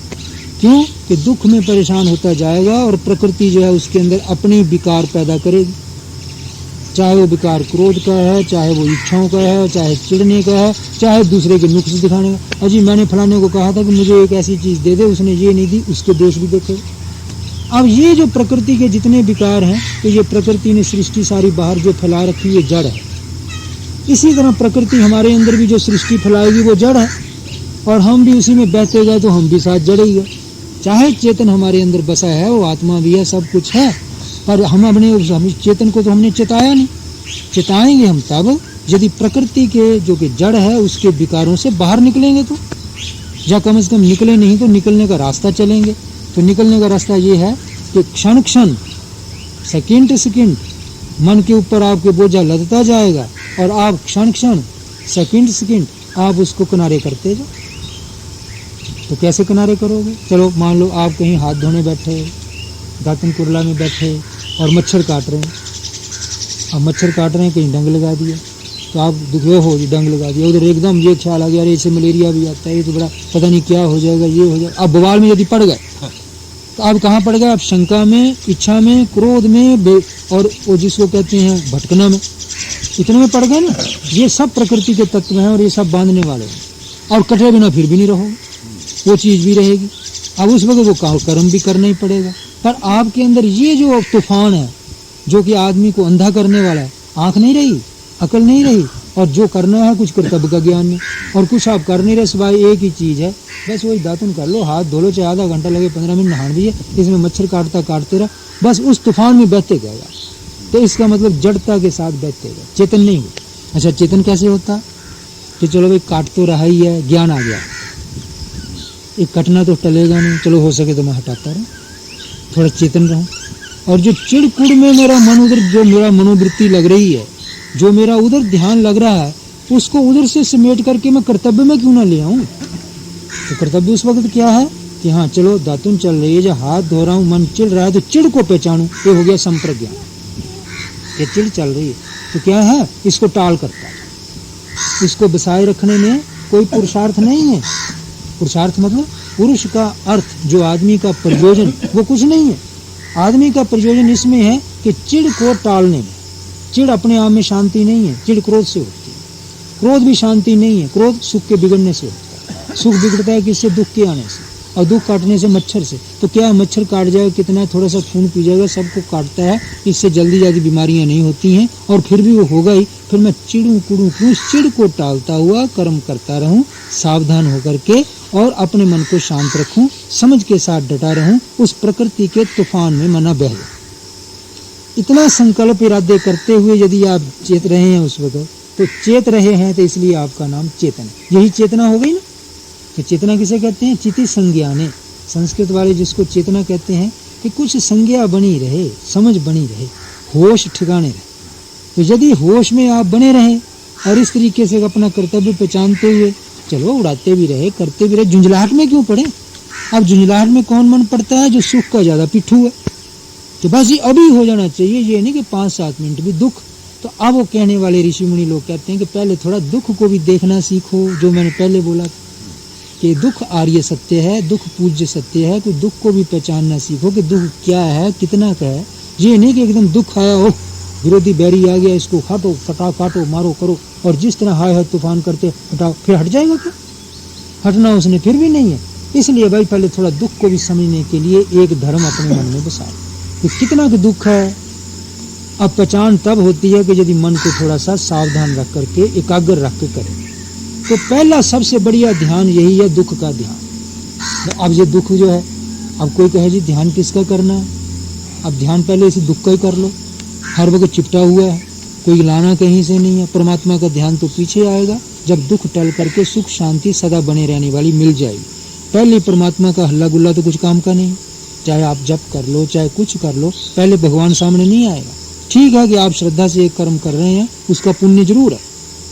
क्यों? कि दुख में परेशान होता जाएगा और प्रकृति जो है उसके अंदर अपनी विकार पैदा करेगी। चाहे वो विकार क्रोध का है, चाहे वो इच्छाओं का है, चाहे चिढ़ने का है, चाहे दूसरे के नुक्स दिखाने का। अजी मैंने फलाने को कहा था कि मुझे एक ऐसी चीज दे दे, उसने ये नहीं दी, उसके दोष भी देखे। अब ये जो प्रकृति के जितने विकार हैं, तो ये प्रकृति ने सृष्टि सारी बाहर जो फैला रखी है जड़ है। इसी तरह प्रकृति हमारे अंदर भी जो सृष्टि फैलाएगी वो जड़ है, और हम भी उसी में बहते गए तो हम भी साथ जड़ ही गए। चाहे चेतन हमारे अंदर बसा है, वो आत्मा भी है, सब कुछ है, पर हम अपने चेतन को तो हमने चेताया नहीं। चेताएंगे हम तब यदि प्रकृति के जो कि जड़ है उसके विकारों से बाहर निकलेंगे, तो या कम से कम निकले नहीं तो निकलने का रास्ता चलेंगे। तो निकलने का रास्ता ये है कि क्षण क्षण, सेकंड सेकंड मन के ऊपर आपके बोझा लदता जाएगा, और आप क्षण क्षण, सेकंड सेकंड आप उसको किनारे करते जाओ। तो कैसे किनारे करोगे? चलो मान लो आप कहीं हाथ धोने बैठे, दातन कुरला में बैठे और मच्छर काट रहे हैं। अब मच्छर काट रहे हैं, कहीं डंग लगा दिया, तो आप दुखे हो जी, डंग लगा दिया। उधर एकदम ये ख्याल आ गया, अरे इससे मलेरिया भी आता है, ये तो बड़ा पता नहीं क्या हो जाएगा, ये हो जाएगा। अब बवाल में यदि पड़ गए, तो आप कहाँ पड़ गए? आप शंका में, इच्छा में, क्रोध में, और वो जिसको कहते हैं भटकना में, इतने में पड़ गए ना। ये सब प्रकृति के तत्व हैं और ये सब बांधने वाले हैं, और कटे बिना फिर भी नहीं रहोगे, वो चीज भी रहेगी। अब उस वक्त वो कर्म भी करना ही पड़ेगा। पर आपके अंदर ये जो तूफान है जो कि आदमी को अंधा करने वाला है, आंख नहीं रही, अकल नहीं रही, और जो करना है कुछ कर्तव्य का ज्ञान नहीं, और कुछ आप कर नहीं रहे, सिवाय एक ही चीज है, बस वही दातुन कर लो, हाथ धो लो, चाहे आधा घंटा लगे, 15 मिनट नहान दिए, इसमें मच्छर काटते रहा, बस उस तूफान में बहते गएगा। तो इसका मतलब जड़ता के साथ बहते गए, चेतन नहीं हुआ। अच्छा चेतन कैसे होता? कि चलो भाई काट तो रहा ही है, ज्ञान आ गया, एक कटना तो टलेगा नहीं, चलो हो सके तो मैं हटाता रहूं, थोड़ा चेतन रहूं। और जो चिड़कुड़ में मेरा मन उधर, जो मेरा मनोवृत्ति लग रही है, जो मेरा उधर ध्यान लग रहा है, उसको उधर से समेट करके मैं कर्तव्य में क्यों ना ले आऊं? तो कर्तव्य उस वक्त क्या है कि हाँ चलो दातुन चल रही है, जो हाथ धो रहा हूं, मन चिढ़ रहा है, तो चिढ़ को पहचानूं, ये हो गया संप्रज्ञान। ये चिढ़ चल रही है तो क्या है, इसको टाल करता है, इसको बसाए रखने में कोई पुरुषार्थ नहीं है। पुरुषार्थ मतलब पुरुष का अर्थ, जो आदमी का प्रयोजन, वो कुछ नहीं है। आदमी का प्रयोजन इसमें है कि चिढ़ को टालने में। चिढ़ अपने आप में शांति नहीं है, चिढ़ क्रोध से होती है, क्रोध भी शांति नहीं है, क्रोध सुख के बिगड़ने से होता है। सुख बिगड़ता है किससे? दुख के आने से। और दुख काटने से मच्छर से, तो क्या मच्छर काट जाएगा, कितना थोड़ा सा खून पी जाएगा, सबको काटता है, इससे जल्दी जल्दी बीमारियां नहीं होती हैं, और फिर भी वो होगा ही। फिर मैं चिड़ू कुड़ू क्यों, चिड़ को टालता हुआ कर्म करता रहूं, सावधान होकर के, और अपने मन को शांत रखूं, समझ के साथ डटा रहूं, उस प्रकृति के तूफान में मना बह जाए। इतना संकल्प इरादे करते हुए यदि आप चेत रहे हैं उस वक्त, तो चेत रहे हैं तो इसलिए आपका नाम चेतन है। यही चेतना हो गई ना। तो चेतना किसे कहते हैं? चिति संज्ञाने, संस्कृत वाले जिसको चेतना कहते हैं, कि कुछ संज्ञा बनी रहे, समझ बनी रहे, होश ठिकाने रहे। तो यदि होश में आप बने रहे और इस तरीके से अपना कर्तव्य पहचानते हुए चलो, उड़ाते भी रहे, करते भी रहे, झुंझलाहट में क्यों पड़े? अब झुंझलाहट में कौन मन पड़ता है? जो सुख का ज्यादा पिट्ठू है। तो बस ये अभी हो जाना चाहिए, ये नहीं कि 5-7 मिनट भी दुख। तो अब वो कहने वाले ऋषि मुनि लोग कहते हैं कि पहले थोड़ा दुख को भी देखना सीखो, जो मैंने पहले बोला कि दुख आर्य सत्य है, दुख पूज्य सत्य है, तो दुख को भी पहचानना सीखो कि दुख क्या है, कितना का है। ये नहीं कि एकदम दुख आया हो, विरोधी बैरी आ गया, इसको काटो, काटो, मारो, करो, और जिस तरह हाय हाय तूफान करते हटाओ, फिर हट जाएगा क्या? हटना उसने फिर भी नहीं है। इसलिए भाई पहले थोड़ा दुख को भी समझने के लिए एक धर्म अपने मन में बसाओ कि कितना का दुख है। अब पहचान तब होती है कि यदि मन को थोड़ा सा सावधान रख करके, एकाग्र रख के करें। तो पहला सबसे बढ़िया ध्यान यही है, दुख का ध्यान। तो अब ये दुख जो है, अब कोई कहे जी ध्यान किसका करना है? अब ध्यान पहले इसी दुख का ही कर लो। हर वक्त चिपटा हुआ है, कोई लाना कहीं से नहीं है। परमात्मा का ध्यान तो पीछे आएगा, जब दुख टल करके सुख शांति सदा बने रहने वाली मिल जाएगी। पहले परमात्मा का हल्ला गुल्ला तो कुछ काम का नहीं। चाहे आप जप कर लो, चाहे कुछ कर लो, पहले भगवान सामने नहीं आएगा। ठीक है कि आप श्रद्धा से एक कर्म कर रहे हैं, उसका पुण्य जरूर है,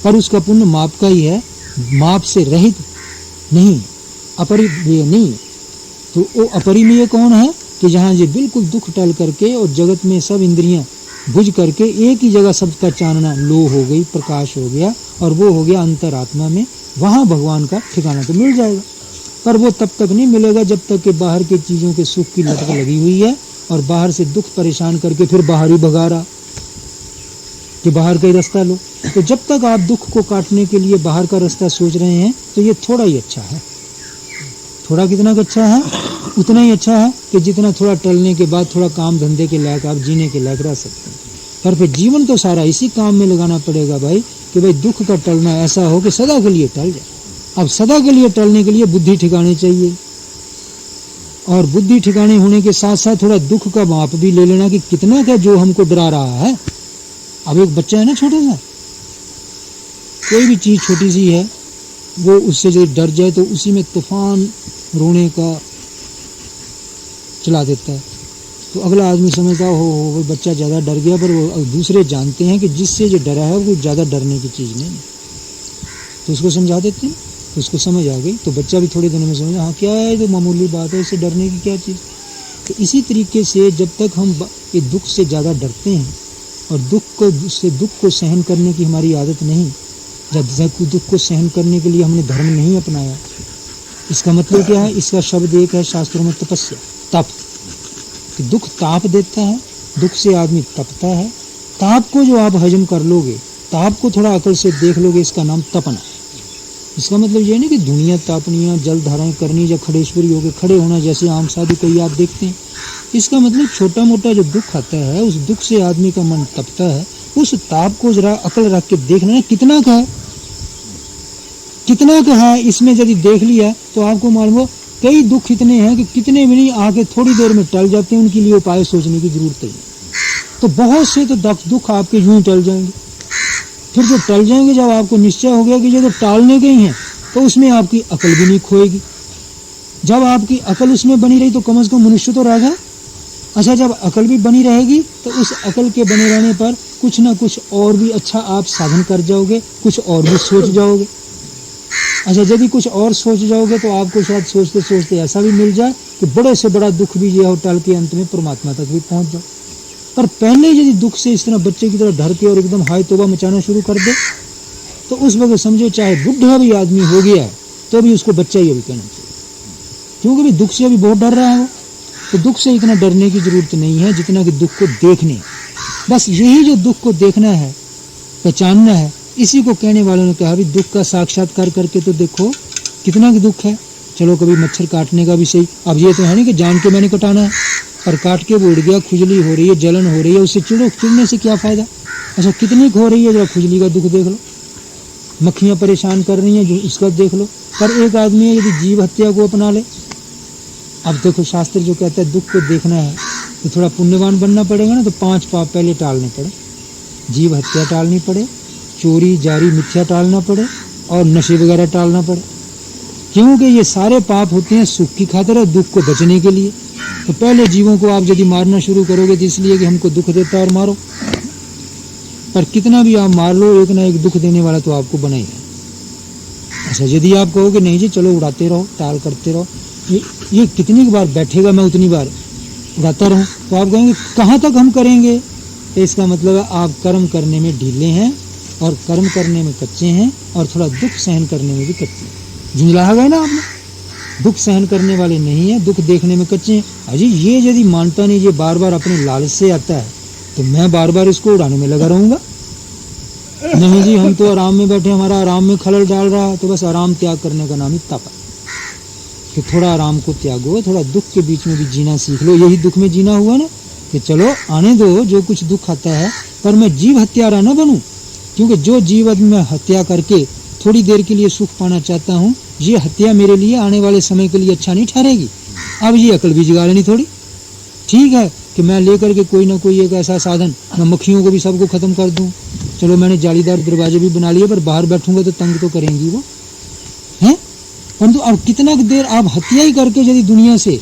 पर उसका पुण्य माप का ही है, माप से रहित नहीं, अपरिमेय नहीं। तो वो अपरिमेय कौन है? कि जहाँ ये बिल्कुल दुख टल करके और जगत में सब इंद्रियां बुझ करके एक ही जगह सबका चानना लो हो गई, प्रकाश हो गया, और वो हो गया अंतरात्मा में। वहां भगवान का ठिकाना तो मिल जाएगा, पर वो तब तक नहीं मिलेगा जब तक कि बाहर की चीजों के सुख की लटक लगी हुई है, और बाहर से दुख परेशान करके फिर बाहर ही भगा रहा कि बाहर का ही रास्ता लो। तो जब तक आप दुख को काटने के लिए बाहर का रास्ता सोच रहे हैं, तो ये थोड़ा ही अच्छा है। थोड़ा कितना अच्छा है? उतना ही अच्छा है कि जितना थोड़ा टलने के बाद थोड़ा काम धंधे के लायक आप जीने के लायक रह सकते हैं। पर फिर जीवन तो सारा इसी काम में लगाना पड़ेगा भाई, कि भाई दुख का टलना ऐसा हो कि सदा के लिए टल जाए। अब सदा के लिए टलने के लिए बुद्धि ठिकाने चाहिए, और बुद्धि ठिकाने होने के साथ साथ थोड़ा दुख का माप भी ले लेना कि कितना का जो हमको डरा रहा है। अब एक बच्चा है ना छोटा सा, कोई भी चीज छोटी सी है, वो उससे जो डर जाए तो उसी में तूफान रोने का चला देता है। तो अगला आदमी समझता हो वो बच्चा ज़्यादा डर गया, पर वो दूसरे जानते हैं कि जिससे जो डरा है वो ज़्यादा डरने की चीज़ नहीं, तो उसको समझा देते हैं, तो उसको समझ आ गई, तो बच्चा भी थोड़े दिनों में समझा, हाँ क्या है, तो मामूली बात है, इससे डरने की क्या चीज़। तो इसी तरीके से जब तक हम ये दुख से ज़्यादा डरते हैं और दुख को सहन करने की हमारी आदत नहीं, जब तक दुख को सहन करने के लिए हमने धर्म नहीं अपनाया। इसका मतलब क्या है? इसका शब्द एक है शास्त्रों में, तपस्या, तप। कि दुख ताप देता है, दुख से आदमी तपता है। ताप को जो आप हजम कर लोगे, ताप को थोड़ा अकल से देख लोगे, इसका नाम तपना। इसका मतलब ये नहीं कि दुनिया तापनियाँ, जल धाराएं करनी या खड़ेश्वरी होकर खड़े होना जैसे आम साधु कई आप देखते हैं। इसका मतलब छोटा मोटा जो दुख आता है, उस दुख से आदमी का मन तपता है। उस ताप को जरा अकल रख के देख लेना, कितना का है, कितना का है। इसमें यदि देख लिया तो आपको मालूम हो कई दुख इतने हैं कि कितने भी नहीं आके थोड़ी देर में टल जाते हैं, उनके लिए उपाय सोचने की जरूरत नहीं। तो बहुत से तो दुख आपके यूं ही टल जाएंगे। फिर जो टल जाएंगे, जब आपको निश्चय हो गया कि ये तो टालने के ही हैं, तो उसमें आपकी अकल भी नहीं खोएगी। जब आपकी अकल उसमें बनी रही तो कम से कम मनुष्य तो रह गया। अच्छा, जब अकल भी बनी रहेगी तो उस अकल के बने रहने पर कुछ ना कुछ और भी अच्छा आप साधन कर जाओगे, कुछ और भी सोच जाओगे। अच्छा, यदि कुछ और सोच जाओगे तो आपको शायद सोचते सोचते ऐसा भी मिल जाए कि बड़े से बड़ा दुख भी ये हो टल के अंत में परमात्मा तक भी पहुंच जाओ। पर पहले यदि दुख से इस तरह बच्चे की तरह डर के और एकदम हाय तौबा मचाना शुरू कर दे, तो उस वक्त समझो चाहे बुढ़ा भी आदमी हो गया है तो भी उसको बच्चा ही अभी कहना चाहिए, क्योंकि भी दुख से अभी बहुत डर रहा है वो। तो दुख से इतना डरने की जरूरत नहीं है जितना कि दुख को देखने। बस यही जो दुख को देखना है, पहचानना है, इसी को कहने वालों ने कहा भी दुख का साक्षात्कार करके तो देखो कितना दुख है। चलो कभी मच्छर काटने का भी सही, अब ये तो है नहीं कि जान के मैंने कटाना है, और काट के वो उड़ गया, खुजली हो रही है, जलन हो रही है, उससे चिड़ने से क्या फायदा। अच्छा कितनी हो रही है, जरा खुजली का दुख देख लो, मक्खियां परेशान कर रही हैं जो उसका देख लो। पर एक आदमी है यदि जीव हत्या को अपना ले, अब देखो शास्त्र जो कहता है दुख को देखना है तो थोड़ा पुण्यवान बनना पड़ेगा ना, तो 5 पाप पहले टालने पड़े, जीव हत्या टालनी पड़े, चोरी जारी मिथ्या टालना पड़े, और नशे वगैरह टालना पड़े, क्योंकि ये सारे पाप होते हैं सुख की खातिर और दुख को बचने के लिए। तो पहले जीवों को आप यदि मारना शुरू करोगे तो इसलिए कि हमको दुख देता है और मारो, पर कितना भी आप मार लो एक ना एक दुख देने वाला तो आपको बना ही है। अच्छा यदि आप कहोगे नहीं जी चलो उड़ाते रहो, टाल करते रहो, ये कितनी बार बैठेगा, मैं उतनी बार उड़ाता रहूं, तो आप कहेंगे कहाँ तक हम करेंगे। तो इसका मतलब है आप कर्म करने में ढीले हैं और कर्म करने में कच्चे हैं, और थोड़ा दुख सहन करने में भी कच्चे हैं। झुंझला गए ना आपने, दुख सहन करने वाले नहीं है, दुख देखने में कच्चे हैं। अजी ये यदि मानता नहीं, ये बार बार अपने लालच से आता है, तो मैं बार बार इसको उड़ाने में लगा रहूंगा। नहीं जी हम तो आराम में बैठे, हमारा आराम में खलल डाल रहा है, तो बस आराम त्याग करने का नाम ही तप है कि थोड़ा आराम को त्यागो, थोड़ा दुख के बीच में भी जीना सीख लो। यही दुख में जीना हुआ ना, कि चलो आने दो जो कुछ दुख आता है, पर मैं जीव हत्यारा न बनूं, क्योंकि जो जीव मैं हत्या करके थोड़ी देर के लिए सुख पाना चाहता हूँ, ये हत्या मेरे लिए आने वाले समय के लिए अच्छा नहीं ठहरेगी। अब ये अकल भी जगा लेनी थोड़ी, ठीक है कि मैं लेकर के कोई ना कोई एक ऐसा साधन, मैं मक्खियों को भी सबको खत्म कर दूं, चलो मैंने जालीदार दरवाजे भी बना लिए, पर बाहर बैठूंगा तो तंग तो करेंगी वो, हैं। परंतु अब कितना देर आप हत्या ही करके यदि दुनिया से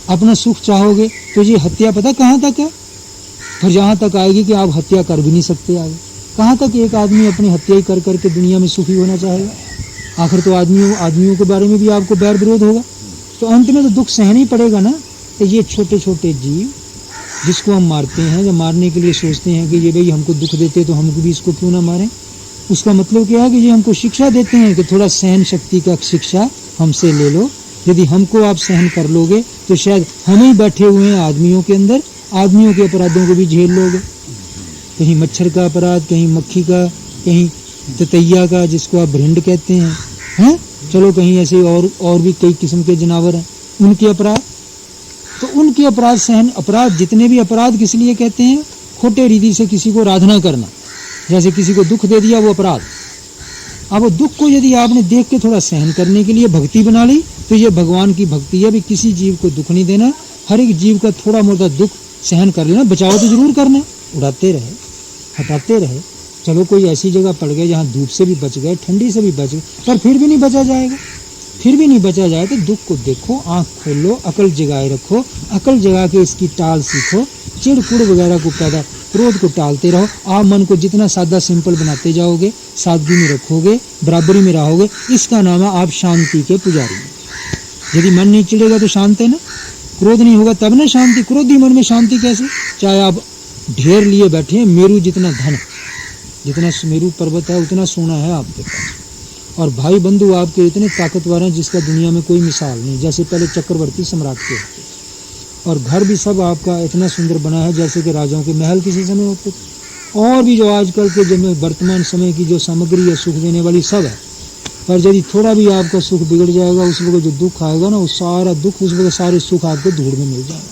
अपना सुख चाहोगे, तो ये हत्या पता कहाँ तक है, फिर जहाँ तक आएगी कि आप हत्या कर भी नहीं सकते आगे। कहाँ तक एक आदमी अपनी हत्या ही कर करके दुनिया में सुखी होना चाहेगा। आखिर तो आदमियों के बारे में भी आपको बैर विरोध होगा, तो अंत में तो दुख सहना ही पड़ेगा ना। तो ये छोटे छोटे जीव जिसको हम मारते हैं, जब मारने के लिए सोचते हैं कि ये भाई हमको दुख देते तो हमको भी इसको क्यों ना मारें, उसका मतलब क्या है कि ये हमको शिक्षा देते हैं कि थोड़ा सहन शक्ति का शिक्षा हमसे ले लो। यदि हमको आप सहन कर लोगे तो शायद हम ही बैठे हुए हैं आदमियों के अंदर, आदमियों के अपराधों को भी झेल लोगे। कहीं मच्छर का अपराध, कहीं मक्खी का, कहीं ततैया का जिसको आप भिंड कहते हैं, चलो कहीं ऐसे और भी कई किस्म के जानवर हैं, उनके अपराध, तो उनके अपराध सहन, अपराध जितने भी अपराध किस लिए कहते हैं, खोटे रीति से किसी को आराधना करना, जैसे किसी को दुख दे दिया वो अपराध। अब वो दुख को यदि आपने देख के थोड़ा सहन करने के लिए भक्ति बना ली, तो ये भगवान की भक्ति है भी, किसी जीव को दुख नहीं देना, हर एक जीव का थोड़ा मोटा दुख सहन कर लेना, बचाव तो जरूर करना, उड़ाते रहे हटाते रहे। चलो कोई ऐसी जगह पड़ गए जहाँ धूप से भी बच गए, ठंडी से भी बच गए, पर फिर भी नहीं बचा जाएगा, फिर भी नहीं बचा जाए तो दुख को देखो, आंख खोलो, अकल जगाए रखो, अकल जगा के इसकी टाल सीखो, चिड़कुड़ वगैरह को पैदा, क्रोध को टालते रहो। आप मन को जितना सादा सिंपल बनाते जाओगे, सादगी में रखोगे, बराबरी में रहोगे, इसका नाम है आप शांति के पुजारी। यदि मन नहीं चिड़ेगा तो शांत है ना, क्रोध नहीं होगा तब ना शांति। क्रोधी मन में शांति कैसे, चाहे आप ढेर लिए बैठे हैं, मेरू जितना धन, जितना मेरू पर्वत है उतना सोना है आपके पास, और भाई बंधु आपके इतने ताकतवर हैं जिसका दुनिया में कोई मिसाल नहीं, जैसे पहले चक्रवर्ती सम्राट के होते, और घर भी सब आपका इतना सुंदर बना है जैसे कि राजाओं के महल किसी समय होते थे, और भी जो आजकल के जो वर्तमान समय की जो सामग्री है सुख देने वाली सब है। पर यदि थोड़ा भी आपका सुख बिगड़ जाएगा, उस वक्त जो दुख आएगा ना, वो सारा दुख, उस वक्त सारे सुख आपको धूड़ में मिल जाएगा,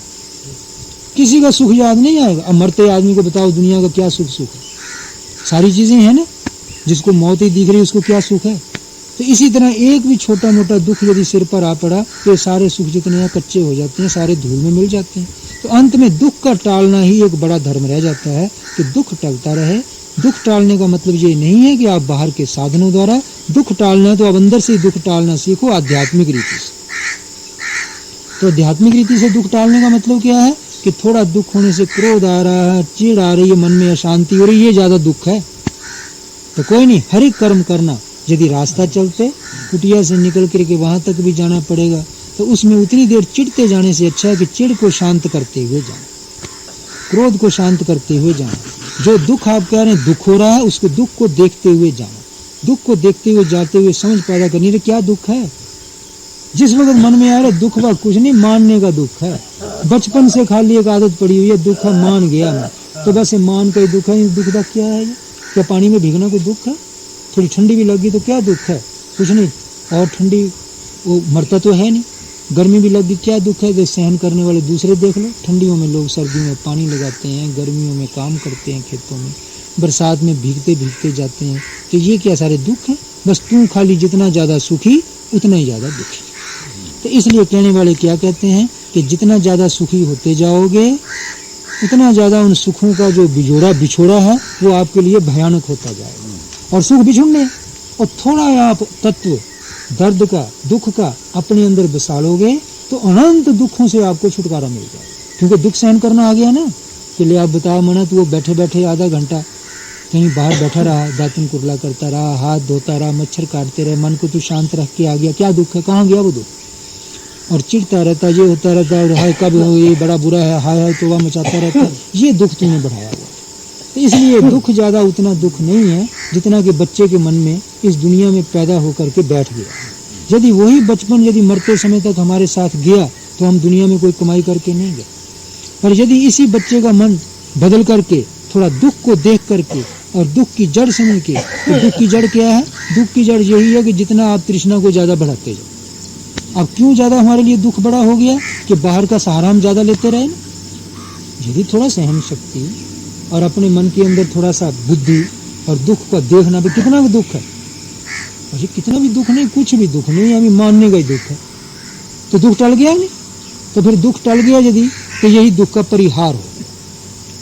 किसी का सुख याद नहीं आएगा। अब मरते आदमी को बताओ दुनिया का क्या सुख है, सारी चीजें हैं ना, जिसको मौत ही दिख रही है उसको क्या सुख है। तो इसी तरह एक भी छोटा मोटा दुख यदि सिर पर आ पड़ा तो सारे सुख जितने हैं कच्चे हो जाते हैं, सारे धूल में मिल जाते हैं। तो अंत में दुख का टालना ही एक बड़ा धर्म रह जाता है कि दुख टलता रहे। दुख टालने का मतलब ये नहीं है कि आप बाहर के साधनों द्वारा दुख टालना, तो आप अंदर से दुख टालना सीखो आध्यात्मिक रीति से। तो आध्यात्मिक रीति से दुख टालने का मतलब क्या है कि थोड़ा दुख होने से क्रोध आ रहा है, चिढ़ आ रही है, मन में अशांति हो रही है, ये ज्यादा दुख है। तो कोई नहीं, हर एक कर्म करना। यदि रास्ता चलते कुटिया से निकल करके वहां तक भी जाना पड़ेगा, तो उसमें उतनी देर चिढ़ते जाने से अच्छा है कि चिढ़ को शांत करते हुए जाना, क्रोध को शांत करते हुए जाना। जो दुख आप कह रहे हैं दुख हो रहा है, उसको दुख को देखते हुए जाना, दुख को देखते हुए जाते हुए समझ पैदा करनी, क्या दुख है। जिस वक्त मन में आ रहा है दुख व कुछ नहीं, मानने का दुख है। बचपन से खाली एक आदत पड़ी हुई है, दुख है, मान गया मैं, तो बस मान का ही दुख है। दुख का क्या है, क्या पानी में भीगना कोई दुख है? थोड़ी ठंडी भी लगी तो क्या दुख है, कुछ नहीं, और ठंडी वो मरता तो है नहीं, गर्मी भी लग गई, क्या दुख है? सहन करने वाले दूसरे देख लो, ठंडियों में लोग सर्दियों में पानी लगाते हैं, गर्मियों में काम करते हैं खेतों में, बरसात में भीगते भीगते जाते हैं। तो ये क्या सारे दुख हैं? बस तू खाली जितना ज़्यादा सुखी उतना ही ज़्यादा दुखी। तो इसलिए कहने वाले क्या कहते हैं कि जितना ज़्यादा सुखी होते जाओगे उतना ज़्यादा उन सुखों का जो बिछोड़ा है वो आपके लिए भयानक होता जाएगा। और सुख बिछुड़ने और थोड़ा आप तत्व दर्द का, दुख का अपने अंदर बसालोगे तो अनंत दुखों से आपको छुटकारा मिल जाएगा। क्योंकि दुख सहन करना आ गया ना, कि ले आप बताओ मना, तो वो बैठे बैठे आधा घंटा कहीं बाहर बैठा रहा, दातुन कुरला करता रहा, हाथ धोता रहा, मच्छर काटते रहे, मन को तू शांत रख के आ गया, क्या दुख है? कहाँ गया वो दुख? और चिढ़ता रहता, ये होता रहता है, हाय कब हो, ये बड़ा बुरा है, हाय हाय तोबा मचाता रहता है, ये दुख तूने बढ़ाया हुआ। तो इसलिए दुख ज़्यादा उतना दुख नहीं है जितना कि बच्चे के मन में इस दुनिया में पैदा होकर के बैठ गया। यदि वही बचपन यदि मरते समय तक हमारे साथ गया तो हम दुनिया में कोई कमाई करके नहीं गए। पर यदि इसी बच्चे का मन बदल करके थोड़ा दुख को देख करके और दुख की जड़ समझ के, तो दुख की जड़ क्या है? दुख की जड़ यही है कि जितना आप तृष्णा को ज़्यादा बढ़ाते जाओ। अब क्यों ज़्यादा हमारे लिए दुख बड़ा हो गया? कि बाहर का सहारा हम ज़्यादा लेते रहे ना। यदि थोड़ा सहन शक्ति और अपने मन के अंदर थोड़ा सा बुद्धि और दुख का देखना भी, कितना भी दुख है, और कितना भी दुख नहीं, कुछ भी दुख नहीं, अभी मानने का ही दुख है, तो दुख टल गया नहीं। तो फिर दुख टल गया यदि, तो यही दुख का परिहार हो,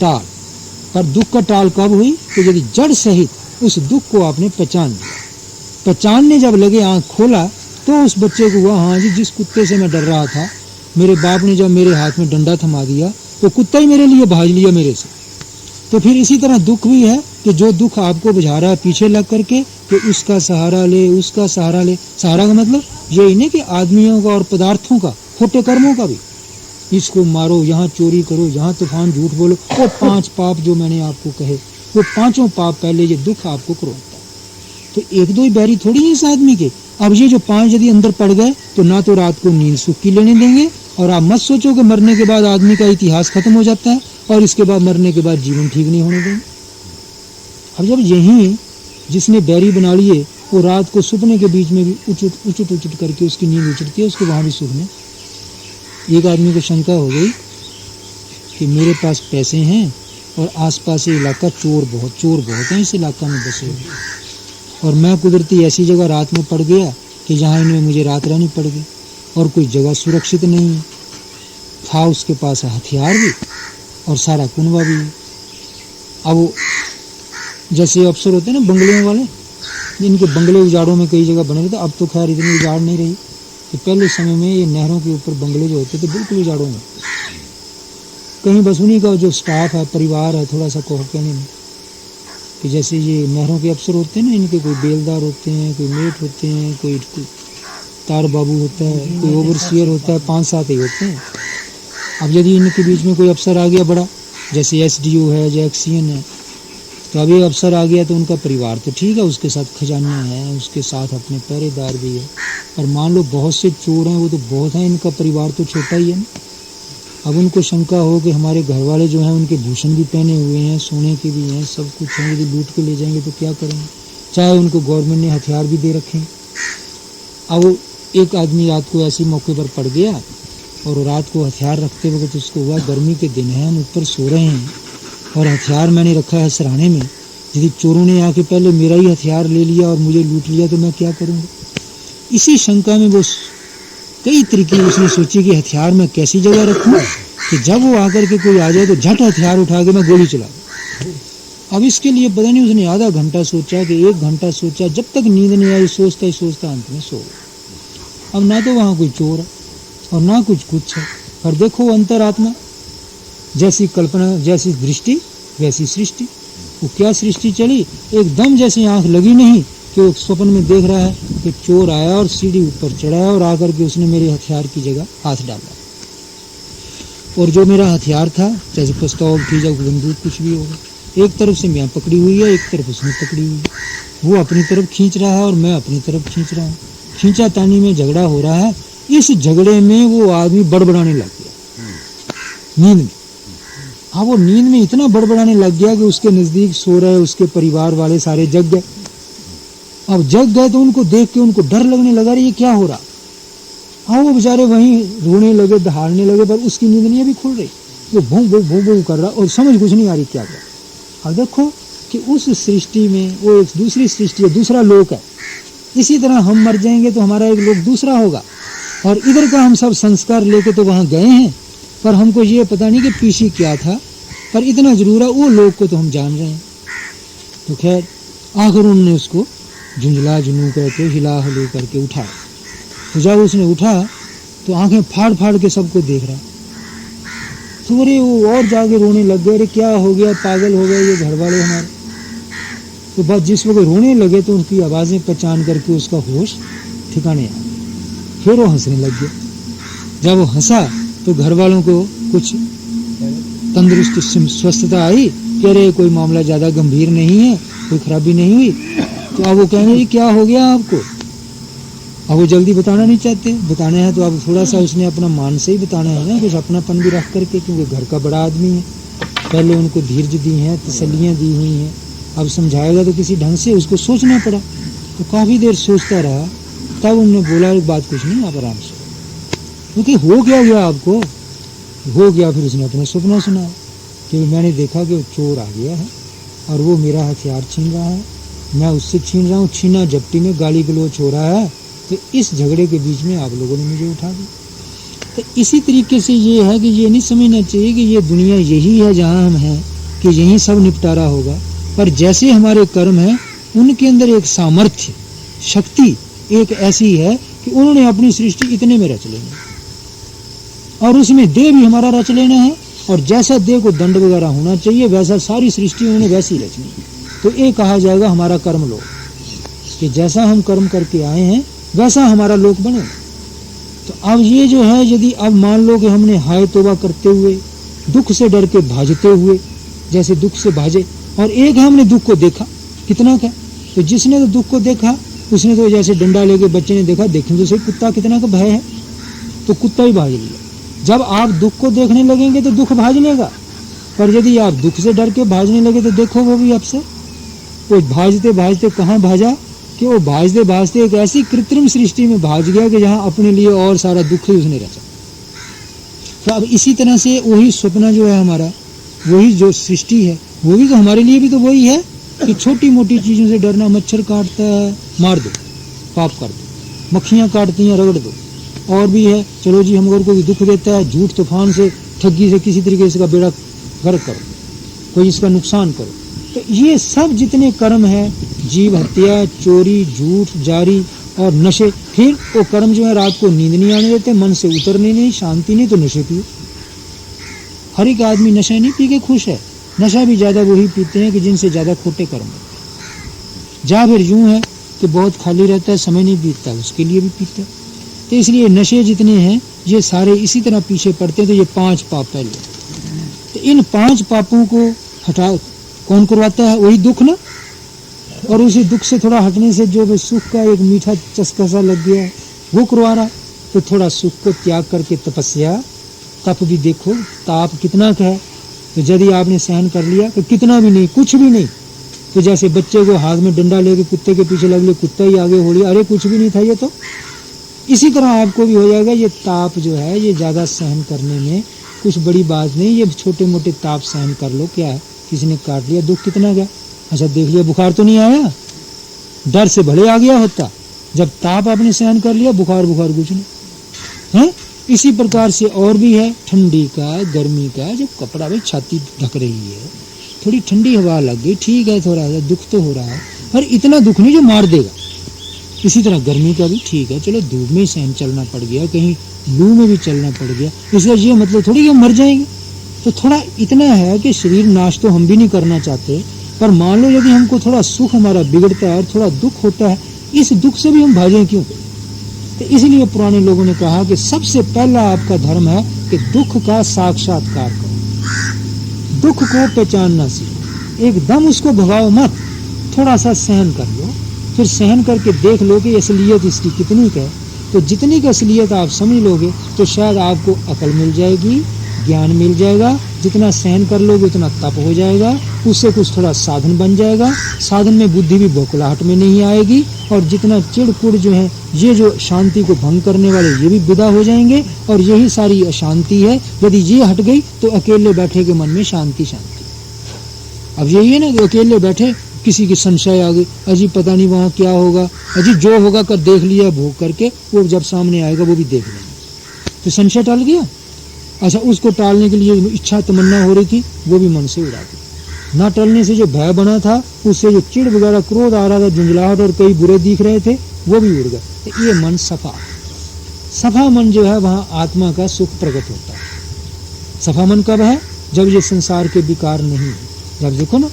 टाल। पर दुख का टाल कब हुई? तो यदि जड़ सहित उस दुख को आपने पहचान लिया। पहचानने जब लगे, आंख खोला, तो उस बच्चे को हुआ, हाँ जी, जिस कुत्ते से मैं डर रहा था, मेरे बाप ने जब मेरे हाथ में डंडा थमा दिया तो कुत्ता ही मेरे लिए भाग लिया मेरे से। तो फिर इसी तरह दुख भी है कि जो दुख आपको बुझा रहा है पीछे लग करके, कि उसका सहारा ले, उसका सहारा ले। सहारा का मतलब यही नहीं कि आदमियों का और पदार्थों का, खोटे कर्मों का भी, इसको मारो, यहाँ चोरी करो, यहाँ तूफान झूठ बोलो, वो 5 पाप जो मैंने आपको कहे, वो 5 पाप पहले ये दुख आपको करोड़ता है। तो एक दो ही बैरी थोड़ी है इस आदमी के। अब ये जो 5 यदि अंदर पड़ गए तो ना तो रात को नींद सुख की लेने देंगे, और आप मत सोचो कि मरने के बाद आदमी का इतिहास खत्म हो जाता है और इसके बाद मरने के बाद जीवन ठीक नहीं होने देंगे। अब जब यही जिसने बैरी बना लिए, वो रात को सपने के बीच में भी उचट करके उसकी नींद उचटती है, उसको वहां भी सुख नहीं। एक आदमी को शंका हो गई कि मेरे पास पैसे हैं और आसपास ये इलाका चोर बहुत हैं, इस इलाका में बसे हुए, और मैं कुदरती ऐसी जगह रात में पड़ गया कि जहाँ इनमें मुझे रात रहनी पड़ गई, और कोई जगह सुरक्षित नहीं है। था उसके पास हथियार भी और सारा कुनबा भी है। अब वो जैसे अफसर होते हैं ना बंगलियों वाले, जिनके बंगले उजाड़ों में कई जगह बने रहते, अब तो खैर इतनी उजाड़ नहीं रही। तो पहले समय में ये नहरों के ऊपर बंगले जो होते थे बिल्कुल उजाड़ों में, कहीं बस उन्हीं का जो स्टाफ है, परिवार है, थोड़ा सा कहो कहने में, कि जैसे ये नहरों के अफसर होते हैं ना, इनके कोई बेलदार होते हैं, कोई मेट होते हैं, कोई तार बाबू होता है, कोई ओवरसियर होता है, 5-7 ही होते हैं। अब यदि इनके बीच में कोई अफसर आ गया बड़ा, जैसे SDO है या एक्सीएन है, तो अब ये अफसर आ गया तो उनका परिवार तो ठीक है, उसके साथ खजाना है, उसके साथ अपने पहरेदार भी है, और मान लो बहुत से चोर हैं, वो तो बहुत हैं, इनका परिवार तो छोटा ही है ना। अब उनको शंका हो कि हमारे घर वाले जो हैं उनके भूषण भी पहने हुए हैं, सोने के भी हैं, सब कुछ हैं, यदि लूट के ले जाएंगे तो क्या करेंगे, चाहे उनको गवर्नमेंट ने हथियार भी दे रखे। अब एक आदमी रात को ऐसे मौके पर पड़ गया, और रात को हथियार रखते वक्त उसको हुआ, गर्मी के दिन है, हम ऊपर सो रहे हैं और हथियार मैंने रखा है सराहने में, यदि चोरों ने आके पहले मेरा ही हथियार ले लिया और मुझे लूट लिया तो मैं क्या करूँगा। इसी शंका में वो कई तरीके उसने सोची कि हथियार मैं कैसी जगह रखूँ कि जब वो आकर के कोई आ जाए तो झट हथियार उठा के मैं गोली चला दूँ। अब इसके लिए पता नहीं उसने आधा घंटा सोचा कि 1 घंटा सोचा, जब तक नींद नहीं आई सोचता ही सोचता अंत में सो गया। अब ना तो वहाँ कोई चोर है और ना कुछ है, पर देखो अंतरात्मा, जैसी कल्पना जैसी दृष्टि वैसी सृष्टि। वो क्या सृष्टि चली, एकदम जैसी आंख लगी नहीं कि वो स्वप्न में देख रहा है कि चोर आया और सीढ़ी ऊपर चढ़ाया और आकर के उसने मेरे हथियार की जगह हाथ डाला, और जो मेरा हथियार था, जैसे पिस्तौल थी या बंदूक कुछ भी होगा, एक तरफ से मैं पकड़ी हुई है, एक तरफ उसने पकड़ी हुई है। वो अपनी तरफ खींच रहा है और मैं अपनी तरफ खींच रहा हूँ, खींचा तानी में झगड़ा हो रहा है। इस झगड़े में वो आदमी बड़बड़ाने लग गया नींद में। हाँ, वो नींद में इतना बड़बड़ाने लग गया कि उसके नजदीक सो रहे उसके परिवार वाले सारे जग गए। अब जग गए तो उनको देख के उनको डर लगने लगा, ये क्या हो रहा। हाँ, वो बेचारे वहीं रोने लगे, दहाड़ने लगे, पर उसकी नींद नहीं अभी खुल रही। वो भूं भूं भूं भूं कर रहा और समझ कुछ नहीं आ रही क्या कर। अब देखो कि उस सृष्टि में वो एक दूसरी सृष्टि है, दूसरा लोक है। इसी तरह हम मर जाएंगे तो हमारा एक लोक दूसरा होगा, और इधर का हम सब संस्कार लेके तो वहां गए हैं, पर हमको ये पता नहीं कि पीछे क्या था। पर इतना जरूर है, वो लोक को तो हम जान रहे हैं। तो खैर आखिर उन्होंने उसको झुंझला झुनू करके हिला हलू करके उठाया। तो जब उसने उठा तो आंखें फाड़ फाड़ के सबको देख रहा। तो अरे वो और जाके रोने लग गए, अरे क्या हो गया, पागल हो गए ये घर वाले हमारे। तो बस जिस वक्त रोने लगे तो उनकी आवाज़ें पहचान करके उसका होश ठिकाने आ गया। फिर वो हंसने लग गया। जब वो हंसा तो घर वालों को कुछ तंदुरुस्ती स्वस्थता आई कि अरे कोई मामला ज़्यादा गंभीर नहीं है, कोई खराबी नहीं हुई। तो अब वो कहने क्या हो गया आपको। अब वो जल्दी बताना नहीं चाहते, बताना है तो अब थोड़ा सा उसने अपना मान से ही बताना है ना, कुछ अपनापन भी रख करके, क्योंकि घर का बड़ा आदमी है। पहले उनको धीरज दी हैं, तसल्लियाँ दी हुई हैं, अब समझाएगा तो किसी ढंग से, उसको सोचना पड़ा। तो काफ़ी देर सोचता रहा, तब उन्होंने बोला एक बात, कुछ नहीं, आप आराम से, क्योंकि हो क्या गया आपको, हो गया। फिर उसने अपना सपना सुनाया कि मैंने देखा कि वो चोर आ गया है और वो मेरा हथियार छीन रहा है, मैं उससे छीन रहा हूँ, छीना झपटी में गाली गलौज हो रहा है, तो इस झगड़े के बीच में आप लोगों ने मुझे उठा दिया। तो इसी तरीके से ये है कि ये नहीं समझना चाहिए कि ये दुनिया यही है जहाँ हम हैं, कि यहीं सब निपटारा होगा। पर जैसे हमारे कर्म हैं, उनके अंदर एक सामर्थ्य, शक्ति एक ऐसी है कि उन्होंने अपनी सृष्टि इतने में रच लेनी, और उसमें देह भी हमारा रच लेना है, और जैसा देह को दंड वगैरह होना चाहिए वैसा सारी सृष्टि उन्होंने वैसी रचनी। तो ये कहा जाएगा हमारा कर्म लोक, कि जैसा हम कर्म करके आए हैं वैसा हमारा लोक बने। तो अब ये जो है, यदि अब मान लो कि हमने हाय तौबा करते हुए, दुख से डर के भाजते हुए, जैसे दुख से भाजे, और एक है हमने दुख को देखा, कितना क्या, तो जिसने तो दुख को देखा उसने तो जैसे डंडा लेके बच्चे ने देखा, देखें तो सही कुत्ता कितना का भय है, तो कुत्ता ही भाज लिया। जब आप दुख को देखने लगेंगे तो दुख भाज लेगा, पर यदि आप दुख से डर के भाजने लगे तो देखो वो भी आपसे, वो भाजते भाजते कहाँ भाजा, कि वो भाजते भाजते एक ऐसी कृत्रिम सृष्टि में भाज गया कि जहाँ अपने लिए और सारा दुख ही उसने रचा। तो अब इसी तरह से वही सपना जो है हमारा, वही जो सृष्टि है, वो भी तो हमारे लिए भी तो वही है कि छोटी मोटी चीज़ों से डरना, मच्छर काटता है मार दो, पाप कर दो, मक्खियाँ काटती हैं रगड़ दो, और भी है चलो जी हम अगर कोई दुख देता है, झूठ तूफान से, ठगी से, किसी तरीके से का बेड़ा गर्क करो, कोई इसका नुकसान करो। तो ये सब जितने कर्म है, जीव हत्या, चोरी, झूठ, जारी और नशे, फिर वो कर्म जो है रात को नींद नहीं आने देते, मन से उतरने नहीं, शांति नहीं, तो नशे पियो। हर एक आदमी नशा नहीं पी के खुश है, नशा भी ज़्यादा वही पीते हैं कि जिनसे ज़्यादा खोटे कर्म है। जा फिर यूँ है कि बहुत खाली रहता है, समय नहीं बीतता, उसके लिए भी पीते हैं। तो इसलिए नशे जितने हैं ये सारे इसी तरह पीछे पड़ते हैं। तो ये 5 पाप पहले, तो इन 5 पापों को हटा कौन करवाता है, वही दुख ना, और उसी दुख से थोड़ा हटने से जो सुख का एक मीठा चस्का सा लग गया है वो करवा रहा। तो थोड़ा सुख को त्याग करके तपस्या, तप भी देखो ताप कितना का है। तो यदि आपने सहन कर लिया तो कितना भी नहीं, कुछ भी नहीं, तो जैसे बच्चे को हाथ में डंडा लेके कुत्ते के पीछे लग ले, कुत्ता ही आगे हो लिया, अरे कुछ भी नहीं था ये, तो इसी तरह आपको भी हो जाएगा। ये ताप जो है ये ज़्यादा सहन करने में कुछ बड़ी बात नहीं, ये छोटे मोटे ताप सहन कर लो। क्या है, किसी ने काट लिया, दुख कितना गया, अच्छा देख लिया, बुखार तो नहीं आया, डर से भले आ गया होता, जब ताप आपने सहन कर लिया, बुखार बुखार कुछ नहीं है। इसी प्रकार से और भी है, ठंडी का, गर्मी का, जब कपड़ा में छाती ढक रही है, थोड़ी ठंडी हवा लग गई, ठीक है, थोड़ा सा दुख तो हो रहा है, पर इतना दुख नहीं जो मार देगा। इसी तरह गर्मी का भी ठीक है, चलो धूप में सहन चलना पड़ गया, कहीं लू में भी चलना पड़ गया, इसका ये मतलब थोड़ी कि हम मर जाएंगे। तो थोड़ा इतना है कि शरीर नाश तो हम भी नहीं करना चाहते, पर मान लो यदि हमको थोड़ा सुख हमारा बिगड़ता है और थोड़ा दुख होता है, इस दुख से भी हम भागें क्यों। तो इसलिए पुराने लोगों ने कहा कि सबसे पहला आपका धर्म है कि दुख का साक्षात्कार करो, दुख को पहचानना सीखो, एकदम उसको भगाओ मत, थोड़ा सा सहन कर लो, फिर सहन करके देख लो कि असलियत इसकी कितनी है। तो जितनी की असलियत आप समझ लोगे तो शायद आपको अकल मिल जाएगी, ज्ञान मिल जाएगा, जितना सहन कर लोगे उतना तप हो जाएगा, उससे कुछ थोड़ा साधन बन जाएगा, साधन में बुद्धि भी बौखलाहट में नहीं आएगी, और जितना चिड़कुड़ जो है, ये जो शांति को भंग करने वाले ये भी विदा हो जाएंगे, और यही सारी अशांति है। यदि ये हट गई तो अकेले बैठे के मन में शांति शांति। अब यही है ना कि अकेले बैठे किसी की संशय आ गई, अजी पता नहीं वहाँ क्या होगा, अजी जो होगा कर देख लिया भोग करके, वो जब सामने आएगा वो भी देख लेंगे, तो संशय टल गया। अच्छा, उसको टालने के लिए इच्छा तमन्ना हो रही थी, वो भी मन से उड़ा दी। ना टलने से जो भय बना था, उससे जो चिड़ वगैरह क्रोध आ रहा था, झुंझलाहट और कई बुरे दिख रहे थे, वो भी उड़ गए। तो ये मन सफा मन जो है वहाँ आत्मा का सुख प्रकट होता है। सफा मन कब है? जब ये संसार के विकार नहीं है। जब देखो ना,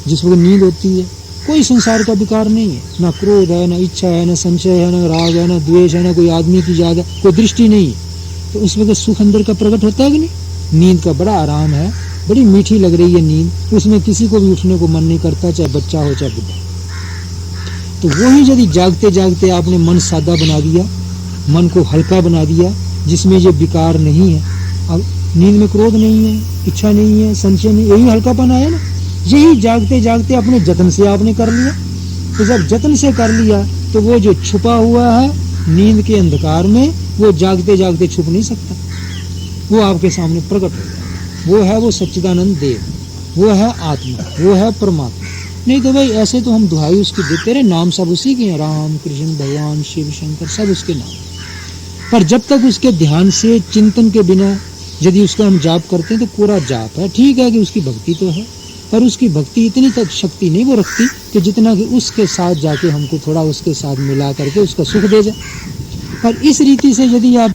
जिस वक्त नींद होती है कोई संसार का विकार नहीं है, ना क्रोध है, ना इच्छा है, ना संशय है, ना राग है, ना द्वेष है, ना कोई आदमी की याद है, कोई दृष्टि नहीं है, तो उस वक्त सुख अंदर का प्रकट होता है कि नहीं। नींद का बड़ा आराम है, बड़ी मीठी लग रही है नींद, उसमें किसी को भी उठने को मन नहीं करता, चाहे बच्चा हो चाहे बुढ़ा। तो वही यदि जागते जागते आपने मन सादा बना दिया, मन को हल्का बना दिया, जिसमें ये विकार नहीं है, अब नींद में क्रोध नहीं है, इच्छा नहीं है, संशय नहीं, यही हल्कापन आया ना। यही जागते जागते अपने जतन से आपने कर लिया। तो जब जतन से कर लिया तो वो जो छुपा हुआ है नींद के अंधकार में, वो जागते जागते छुप नहीं सकता, वो आपके सामने प्रकट हो जाए। वो है वो सच्चिदानंद देव, वो है आत्मा, वो है परमात्मा। नहीं तो भाई ऐसे तो हम दुहाई उसकी देते रहे, नाम सब उसी के हैं, राम कृष्ण भगवान शिव शंकर सब उसके नाम। पर जब तक उसके ध्यान से चिंतन के बिना यदि उसका हम जाप करते हैं तो पूरा जाप है। ठीक है कि उसकी भक्ति तो है, पर उसकी भक्ति इतनी तक शक्ति नहीं वो रखती कि जितना कि उसके साथ जाके हमको थोड़ा उसके साथ मिला करके उसका सुख दे जाए। पर इस रीति से यदि आप